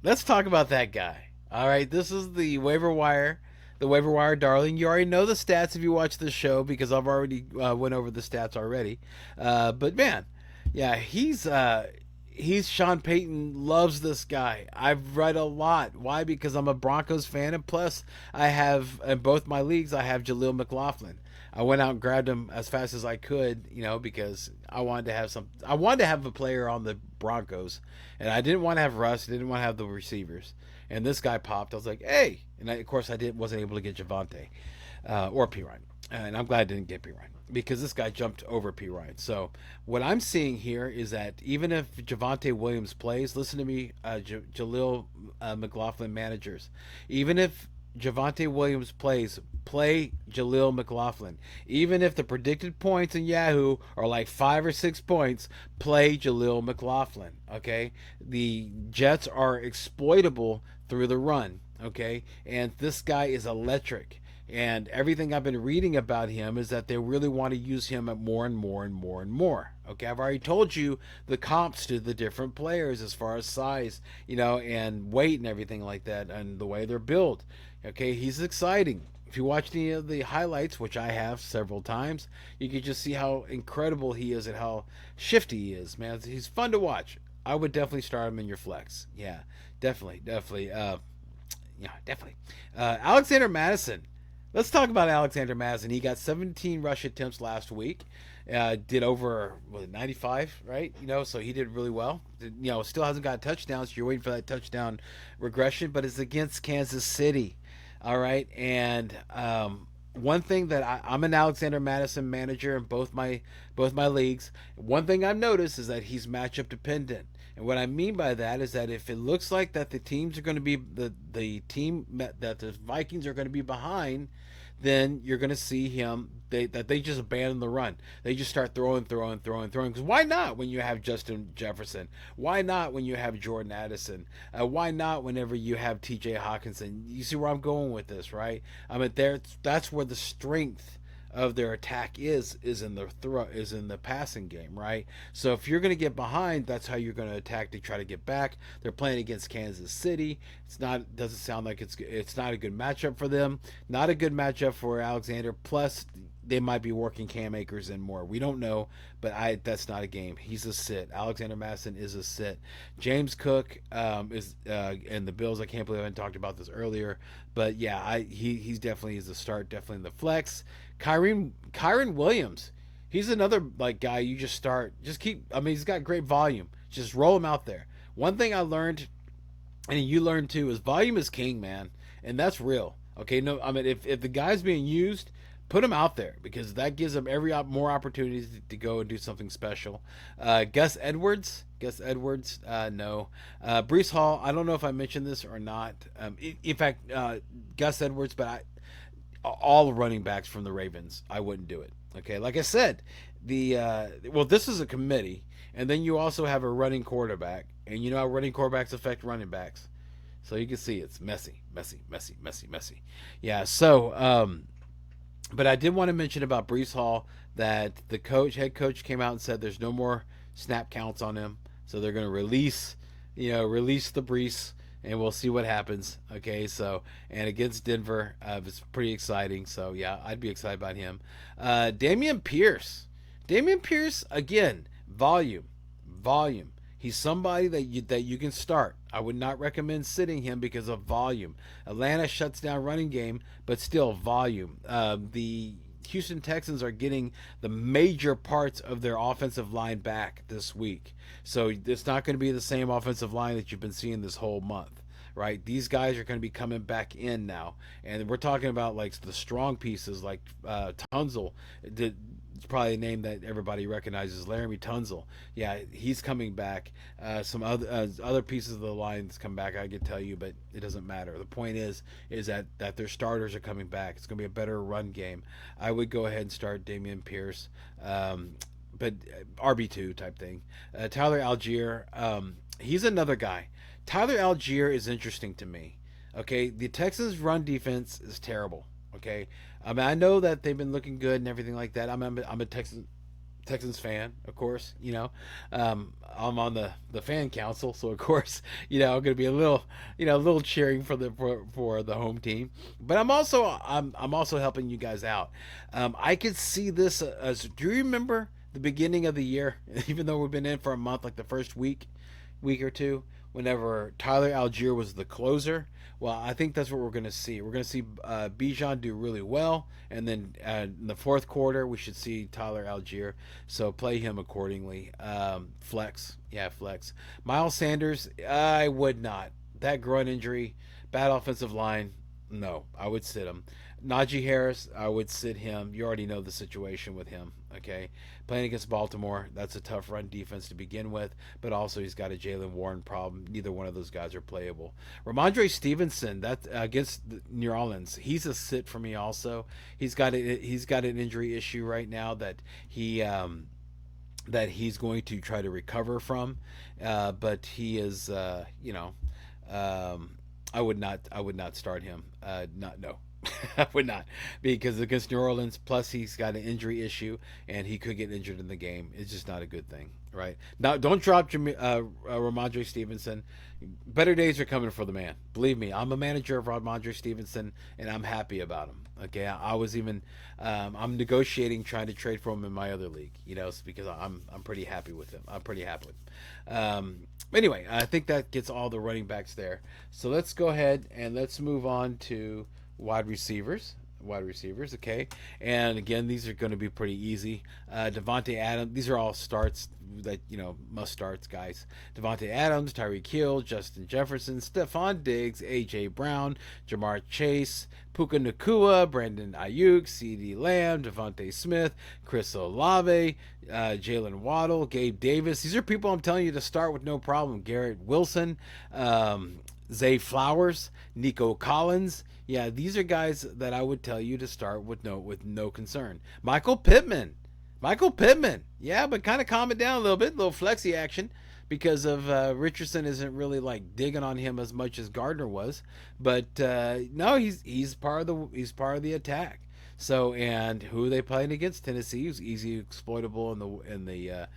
Let's talk about that guy. All right, this is the waiver wire darling. You already know the stats if you watch the show because I've already went over the stats already. But man, yeah, he's Sean Payton loves this guy. I've read a lot. Why? Because I'm a Broncos fan, and plus I have in both my leagues I have Jaleel McLaughlin. I went out and grabbed him as fast as I could, because I wanted to have a player on the Broncos, and I didn't want to have Russ. Didn't want to have the receivers. And this guy popped. I was like, hey, and of course I wasn't able to get Javonte. or P. Ryan. And I'm glad I didn't get P. Ryan because this guy jumped over P. Ryan. So what I'm seeing here is that even if Javonte Williams plays, listen to me, Jaleel McLaughlin managers, even if Javonte Williams plays, play Jaleel McLaughlin. Even if the predicted points in Yahoo are like 5 or 6 points, play Jaleel McLaughlin. Okay, the Jets are exploitable through the run. Okay, and this guy is electric. And everything I've been reading about him is that they really want to use him at more and more and more and more. Okay, I've already told you the comps to the different players as far as size, and weight and everything like that, and the way they're built. Okay, he's exciting. If you watch any of the highlights, which I have several times, you can just see how incredible he is and how shifty he is, man. He's fun to watch. I would definitely start him in your flex. Yeah, definitely. Definitely. Alexander Madison. Let's talk about Alexander Madison. He got 17 rush attempts last week. Did over 95, right? So he did really well. Still hasn't got touchdowns. So you're waiting for that touchdown regression, but it's against Kansas City. All right, and one thing that I'm an Alexander Madison manager in both my leagues. One thing I've noticed is that he's matchup dependent. And what I mean by that is that if it looks like that the teams are going to be the team that the Vikings are going to be behind, then you're going to see him that they just abandon the run. They just start throwing. Because why not when you have Justin Jefferson? Why not when you have Jordan Addison? Why not whenever you have T.J. Hawkinson? You see where I'm going with this, right? I mean, that's where the strength of their attack is in the passing game, right? So if you're going to get behind, that's how you're going to attack to try to get back. They're playing against Kansas City. Doesn't sound like it's not a good matchup for them. Not a good matchup for Alexander. Plus, they might be working Cam Akers in more. We don't know, but that's not a game. He's a sit. Alexander Madison is a sit. James Cook is and the Bills. I can't believe I haven't talked about this earlier, but yeah, he's definitely is a start. Definitely in the flex. Kyren Williams. He's another guy you just start. Just keep. I mean, he's got great volume. Just roll him out there. One thing I learned, and you learned too, is volume is king, man, and that's real. Okay, no, I mean if the guy's being used, put him out there because that gives him more opportunities to go and do something special. Gus Edwards, no. Breece Hall, I don't know if I mentioned this or not. In fact, Gus Edwards, but all running backs from the Ravens, I wouldn't do it. Okay, like I said, this is a committee, and then you also have a running quarterback, and you know how running quarterbacks affect running backs. So you can see it's messy. Yeah, so but I did want to mention about Breece Hall that the head coach came out and said there's no more snap counts on him. So they're going to release the Breece, and we'll see what happens. Okay, so, and against Denver, it's pretty exciting. So, yeah, I'd be excited about him. Dameon Pierce, again, volume. He's somebody that you can start. I would not recommend sitting him because of volume. Atlanta shuts down running game, but still volume. The Houston Texans are getting the major parts of their offensive line back this week. So it's not going to be the same offensive line that you've been seeing this whole month, right? These guys are going to be coming back in now. And we're talking about the strong pieces like Tunzel. It's probably a name that everybody recognizes, Laramie Tunzel. Yeah, he's coming back. Some other pieces of the lines come back, I could tell you, but it doesn't matter. The point is that their starters are coming back. It's going to be a better run game. I would go ahead and start Dameon Pierce, but RB2 type thing. Tyler Algier, he's another guy. Tyler Algier is interesting to me. Okay, the Texans' run defense is terrible. Okay, I mean, I know that they've been looking good and everything like that. I'm a Texans fan, of course. I'm on the fan council, so of course, I'm going to be a little cheering for the home team. But I'm also helping you guys out. I could see this as. Do you remember the beginning of the year? Even though we've been in for a month, like the first week or two, whenever Tyler Algier was the closer. Well, I think that's what we're going to see. We're going to see Bijan do really well, and then in the fourth quarter, we should see Tyler Algier. So play him accordingly. Flex. Miles Sanders, I would not. That groin injury, bad offensive line, no, I would sit him. Najee Harris, I would sit him. You already know the situation with him. Okay, playing against Baltimore, that's a tough run defense to begin with, but also he's got a Jalen Warren problem. Neither one of those guys are playable. Ramondre Stevenson, that against New Orleans, he's a sit for me. Also, he's got an injury issue right now that he's going to try to recover from, but he is I would not start him. Not no. I would not, because against New Orleans, plus he's got an injury issue and he could get injured in the game. It's just not a good thing, right? Now, don't drop Ramondre Stevenson. Better days are coming for the man. Believe me, I'm a manager of Ramondre Stevenson and I'm happy about him. Okay, I was even I'm negotiating trying to trade for him in my other league. Because I'm pretty happy with him. I'm pretty happy with him. Anyway, I think that gets all the running backs there. So let's go ahead and let's move on to wide receivers, okay. And again, these are going to be pretty easy. Devontae Adams, these are all starts that must starts, guys. Devontae Adams, Tyreek Hill, Justin Jefferson, Stephon Diggs, AJ Brown, Jamar Chase, Puka Nacua, Brandon Ayuk, CeeDee Lamb, Devontae Smith, Chris Olave, Jalen Waddle, Gabe Davis. These are people I'm telling you to start with no problem. Garrett Wilson, Zay Flowers, Nico Collins. Yeah, these are guys that I would tell you to start with no concern. Michael Pittman. Yeah, but kind of calm it down a little bit, little flexi action, because of Richardson isn't really like digging on him as much as Gardner was. But no, he's part of the attack. So, and who are they playing against? Tennessee, who's easy exploitable in the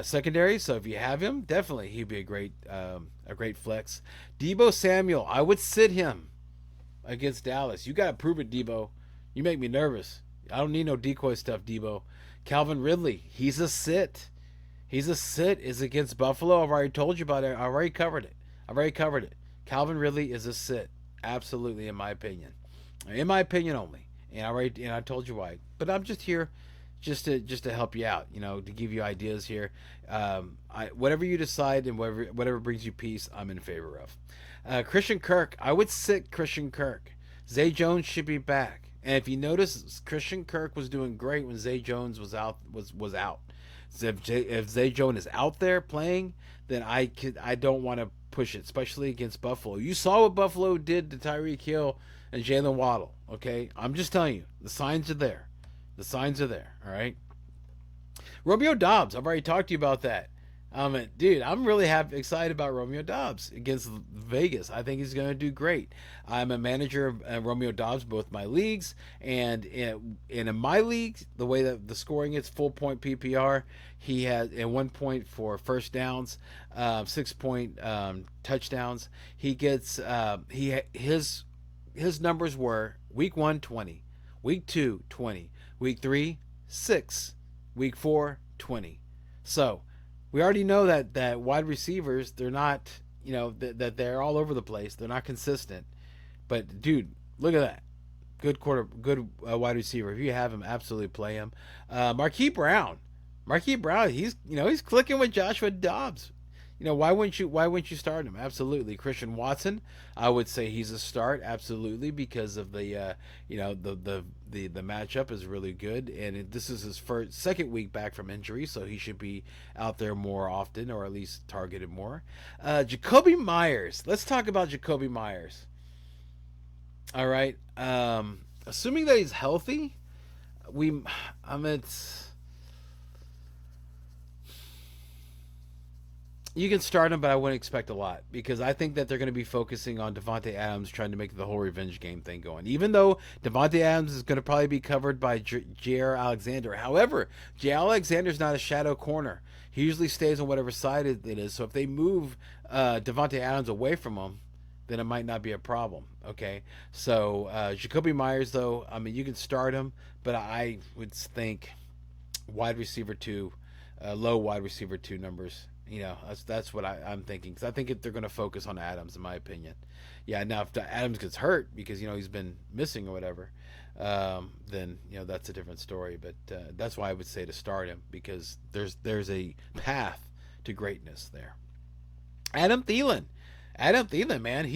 secondary. So if you have him, definitely he'd be a great flex. Deebo Samuel, I would sit him against Dallas. You got to prove it, Deebo. You make me nervous. I don't need no decoy stuff, Deebo. Calvin Ridley, he's a sit. Is against Buffalo. I've already told you about it. I've already covered it. Calvin Ridley is a sit. Absolutely, in my opinion. In my opinion only. And I told you why. But I'm just here just to help you out, to give you ideas here. Whatever you decide and whatever brings you peace, I'm in favor of. Christian Kirk, I would sit Christian Kirk. Zay Jones should be back. And if you notice, Christian Kirk was doing great when Zay Jones was out. So if Zay Jones is out there playing, then I don't want to push it, especially against Buffalo. You saw what Buffalo did to Tyreek Hill and Jalen Waddle. Okay, I'm just telling you, the signs are there. All right. Romeo Doubs, I've already talked to you about that. Dude, I'm really excited about Romeo Doubs against Vegas. I think he's going to do great. I'm a manager of Romeo Doubs, both my leagues, and in my league, the way that the scoring is full point PPR, he has at 1 point for first downs, 6 point touchdowns. He gets his numbers were week 1 20, week 2 20, week 3 6, week 4 20. So we already know that wide receivers, they're not, that they're all over the place. They're not consistent. But dude, look at that. Good wide receiver. If you have him, absolutely play him. Marquise Brown, he's clicking with Joshua Dobbs. Why wouldn't you start him? Absolutely. Christian Watson, I would say he's a start, absolutely, because of the matchup is really good, and this is his second week back from injury, so he should be out there more often, or at least targeted more. Jacoby Myers. Let's talk about Jacoby Myers. All right. Assuming that he's healthy, you can start him, but I wouldn't expect a lot, because I think that they're going to be focusing on Devontae Adams, trying to make the whole revenge game thing going. Even though Devontae Adams is going to probably be covered by J.R. Alexander. However, J.R. Alexander's not a shadow corner. He usually stays on whatever side it is. So if they move Devontae Adams away from him, then it might not be a problem. Okay, so Jacoby Myers, though, you can start him, but I would think wide receiver 2, low wide receiver 2 numbers. That's what I'm thinking, because I think they're going to focus on Adams, in my opinion. Yeah, now if Adams gets hurt because he's been missing or whatever, then that's a different story. But that's why I would say to start him, because there's a path to greatness there. Adam Thielen, man,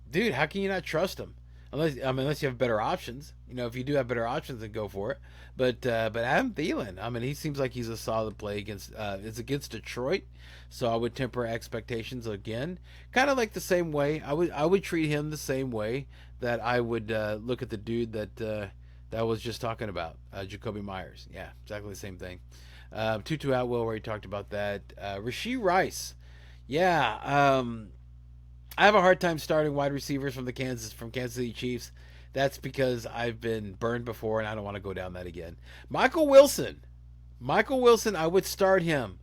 dude, how can you not trust him? unless you have better options. If you do have better options, then go for it. But Adam Thielen, he seems like he's a solid play against. It's against Detroit, so I would temper expectations again. Kind of like the same way I would treat him the same way that I would look at the dude that I was just talking about, Jacoby Myers. Yeah, exactly the same thing. Tutu Atwell, where he talked about that. Rashee Rice. Yeah, I have a hard time starting wide receivers from Kansas City Chiefs. That's because I've been burned before, and I don't want to go down that again. Michael Wilson, I would start him.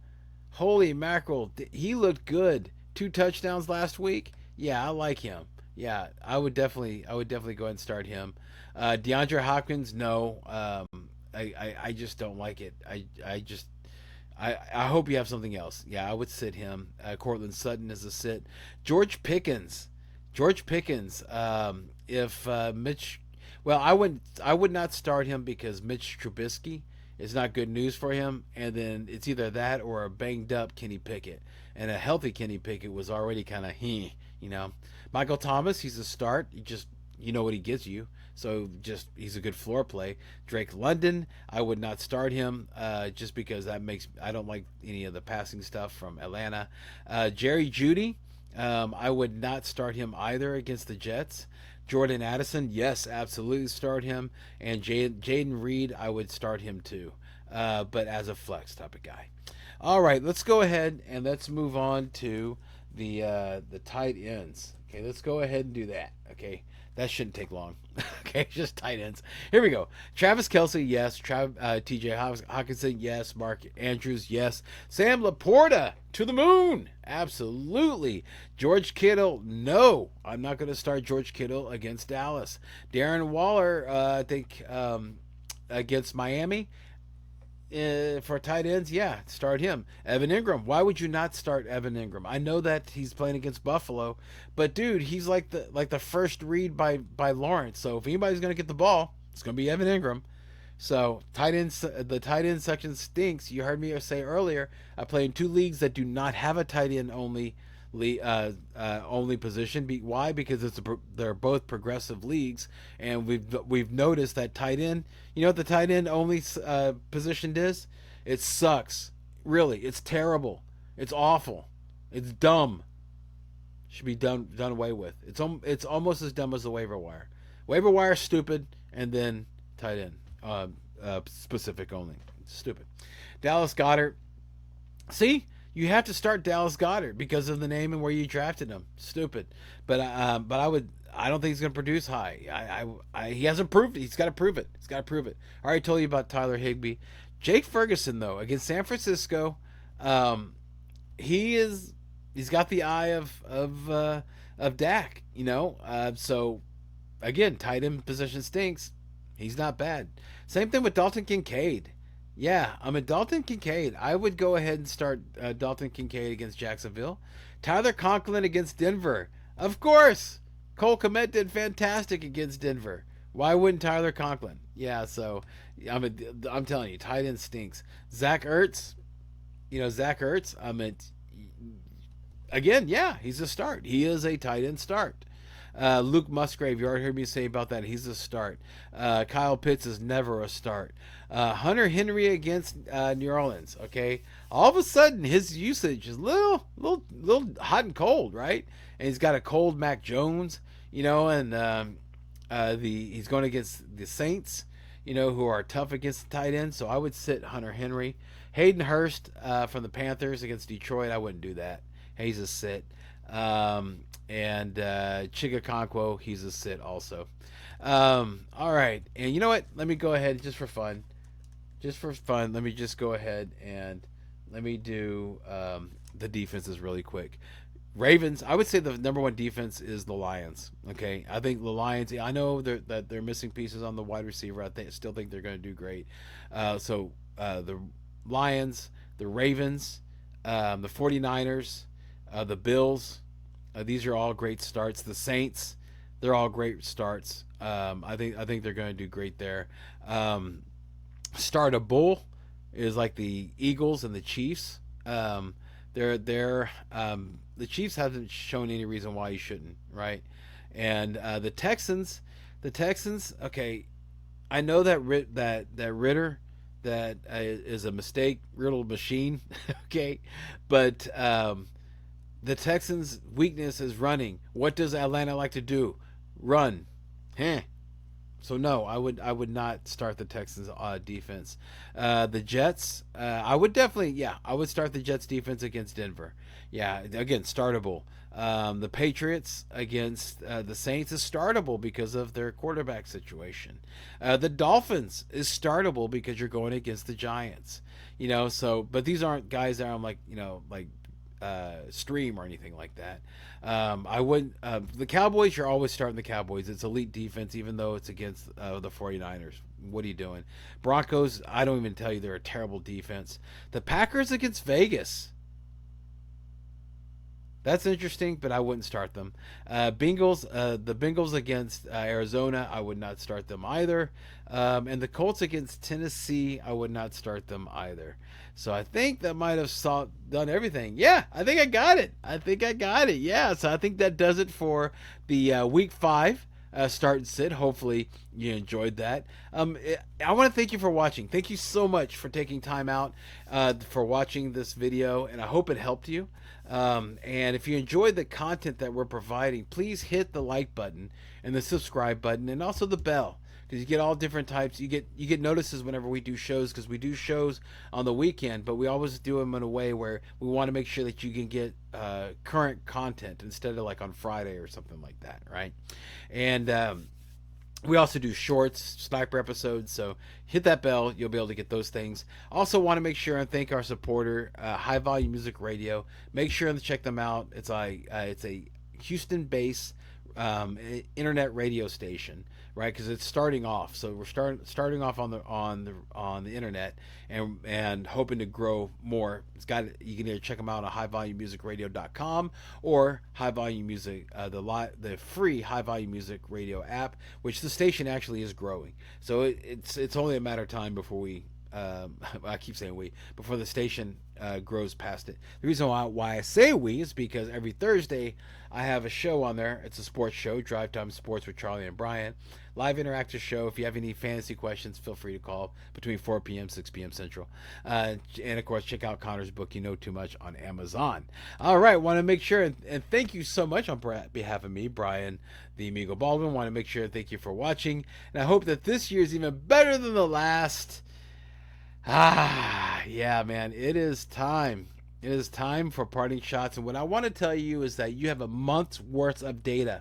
Holy mackerel, he looked good. 2 touchdowns last week. Yeah, I like him. Yeah, I would definitely go ahead and start him. DeAndre Hopkins, no. I just don't like it. I hope you have something else. Yeah, I would sit him. Cortland Sutton is a sit. George Pickens. If Mitch, well, I would not start him because Mitch Trubisky is not good news for him. And then it's either that or a banged up Kenny Pickett. And a healthy Kenny Pickett was already kind of Michael Thomas, he's a start. You know what he gives you. So he's a good floor play. Drake London, I would not start him just because I don't like any of the passing stuff from Atlanta. Jerry Jeudy, I would not start him either against the Jets. Jordan Addison, yes, absolutely start him. And Jaden Reed, I would start him too, but as a flex type of guy. All right, let's go ahead and let's move on to the tight ends. Okay, let's go ahead and do that. Okay, that shouldn't take long. Okay, just tight ends. Here we go. Travis Kelce, yes. T.J. Hawkinson, yes. Mark Andrews, yes. Sam Laporta, to the moon. Absolutely. George Kittle, no. I'm not going to start George Kittle against Dallas. Darren Waller, I think, against Miami. For tight ends, yeah, start him. Evan Ingram, why would you not start Evan Ingram? I know that he's playing against Buffalo, but dude, he's like the first read by Lawrence. So if anybody's gonna get the ball, it's gonna be Evan Ingram. So the tight end section stinks. You heard me say earlier, I play in 2 leagues that do not have a tight end only position. Why? Because they're both progressive leagues, and we've noticed that tight end. You know what the tight end only position is? It sucks. Really, it's terrible. It's awful. It's dumb. Should be done away with. It's almost as dumb as the waiver wire. Waiver wire stupid, and then tight end specific only. Stupid. Dallas Goedert. See. You have to start Dallas Goedert because of the name and where you drafted him. Stupid, but I don't think he's going to produce high. He hasn't proved it. He's got to prove it. I already told you about Tyler Higbee. Jake Ferguson though against San Francisco, he's got the eye of Dak. So again, tight end position stinks. He's not bad. Same thing with Dalton Kincaid. Yeah, Dalton Kincaid. I would go ahead and start Dalton Kincaid against Jacksonville. Tyler Conklin against Denver. Of course. Cole Kmet did fantastic against Denver. Why wouldn't Tyler Conklin? Yeah, so I'm telling you, tight end stinks. Zach Ertz. Again, yeah, he's a start. He is a tight end start. Luke Musgrave, you already heard me say about that. He's a start. Kyle Pitts is never a start. Hunter Henry against New Orleans. Okay, all of a sudden his usage is a little hot and cold, right? And he's got a cold Mac Jones, and he's going against the Saints, who are tough against the tight end. So I would sit Hunter Henry. Hayden Hurst from the Panthers against Detroit. I wouldn't do that. He's a sit. And Chig Okonkwo, he's a sit also. All right, and you know what? Let me go ahead just for fun. Let me just go ahead and let me do the defenses really quick. Ravens, I would say the number 1 defense is the Lions. Okay, I think the Lions. I know that they're missing pieces on the wide receiver. Still think they're going to do great. So the Lions, the Ravens, the 49ers, the Bills. These are all great starts. The Saints, they're all great starts. I think they're going to do great there. Start a bull is like the Eagles and the Chiefs. The Chiefs haven't shown any reason why you shouldn't, right? And the Texans, The Texans, okay, I know that Ritter that is a mistake riddled machine, okay, but the Texans' weakness is running. What does Atlanta like to do? Run. Heh. So no, I would not start the Texans defense. The Jets, I would definitely, yeah, I would start the Jets defense against Denver. Yeah, again, startable. The Patriots against the Saints is startable because of their quarterback situation. The Dolphins is startable because you're going against the Giants. So but these aren't guys that I'm like stream or anything like that. I wouldn't. The Cowboys, you're always starting the Cowboys. It's elite defense, even though it's against the 49ers. What are you doing? Broncos, I don't even tell you, they're a terrible defense. The Packers against Vegas. That's interesting, but I wouldn't start them. The Bengals against Arizona, I would not start them either. And the Colts against Tennessee, I would not start them either. So I think that might have done everything. Yeah, I think I got it. Yeah, so I think that does it for the Week 5 start and sit. Hopefully you enjoyed that. I want to thank you for watching. Thank you so much for taking time out for watching this video, and I hope it helped you. And if you enjoyed the content that we're providing, please hit the like button and the subscribe button and also the bell, because you get all different types. You get notices whenever we do shows, because we do shows on the weekend, but we always do them in a way where we want to make sure that you can get current content instead of like on Friday or something like that, right? And we also do shorts, sniper episodes, so hit that bell. You'll be able to get those things. Also want to make sure and thank our supporter, High Volume Music Radio. Make sure and check them out. It's a Houston-based internet radio station, right? Because it's starting off, so we're starting off on the internet and hoping to grow more. You can either check them out on highvolumemusicradio.com or High Volume Music, the free High Volume Music Radio app, which the station actually is growing. So it's only a matter of time before I keep saying before the station grows past it. The reason why I say we is because every Thursday I have a show on there. It's a sports show, Drive Time Sports with Charlie and Brian. Live interactive show. If you have any fantasy questions, feel free to call between 4 p.m. 6 p.m. Central. And of course, check out Connor's book, You Know Too Much, on Amazon. All right, want to make sure, and thank you so much on behalf of me, Brian, the Amigo Baldwin. Want to make sure, thank you for watching. And I hope that this year is even better than the last. Yeah, man, it is time. It is time for parting shots. And what I want to tell you is that you have a month's worth of data.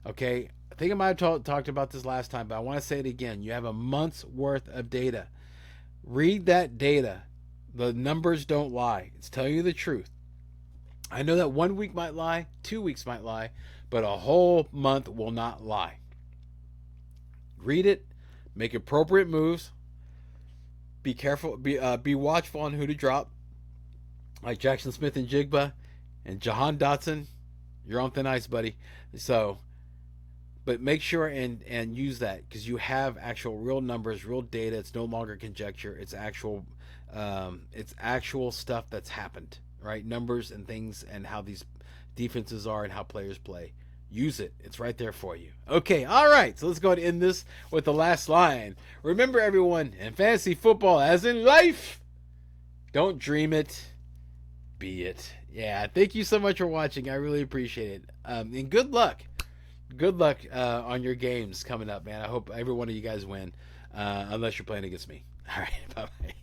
Okay? I think I might have talked about this last time, but I want to say it again. You have a month's worth of data. Read that data. The numbers don't lie. It's telling you the truth. I know that 1 week might lie, 2 weeks might lie, but a whole month will not lie. Read it. Make appropriate moves. Be careful. Be watchful on who to drop. Like Jackson Smith and Jigba and Jahan Dotson. You're on thin ice, buddy. So, but make sure and use that, because you have actual real numbers, real data. It's no longer conjecture. It's actual stuff that's happened, right? Numbers and things, and how these defenses are and how players play. Use it. It's right there for you. Okay, all right. So let's go ahead and end this with the last line. Remember, everyone, in fantasy football, as in life, don't dream it, be it. Yeah, thank you so much for watching. I really appreciate it. And good luck. Good luck on your games coming up, man. I hope every one of you guys win, unless you're playing against me. All right, bye-bye.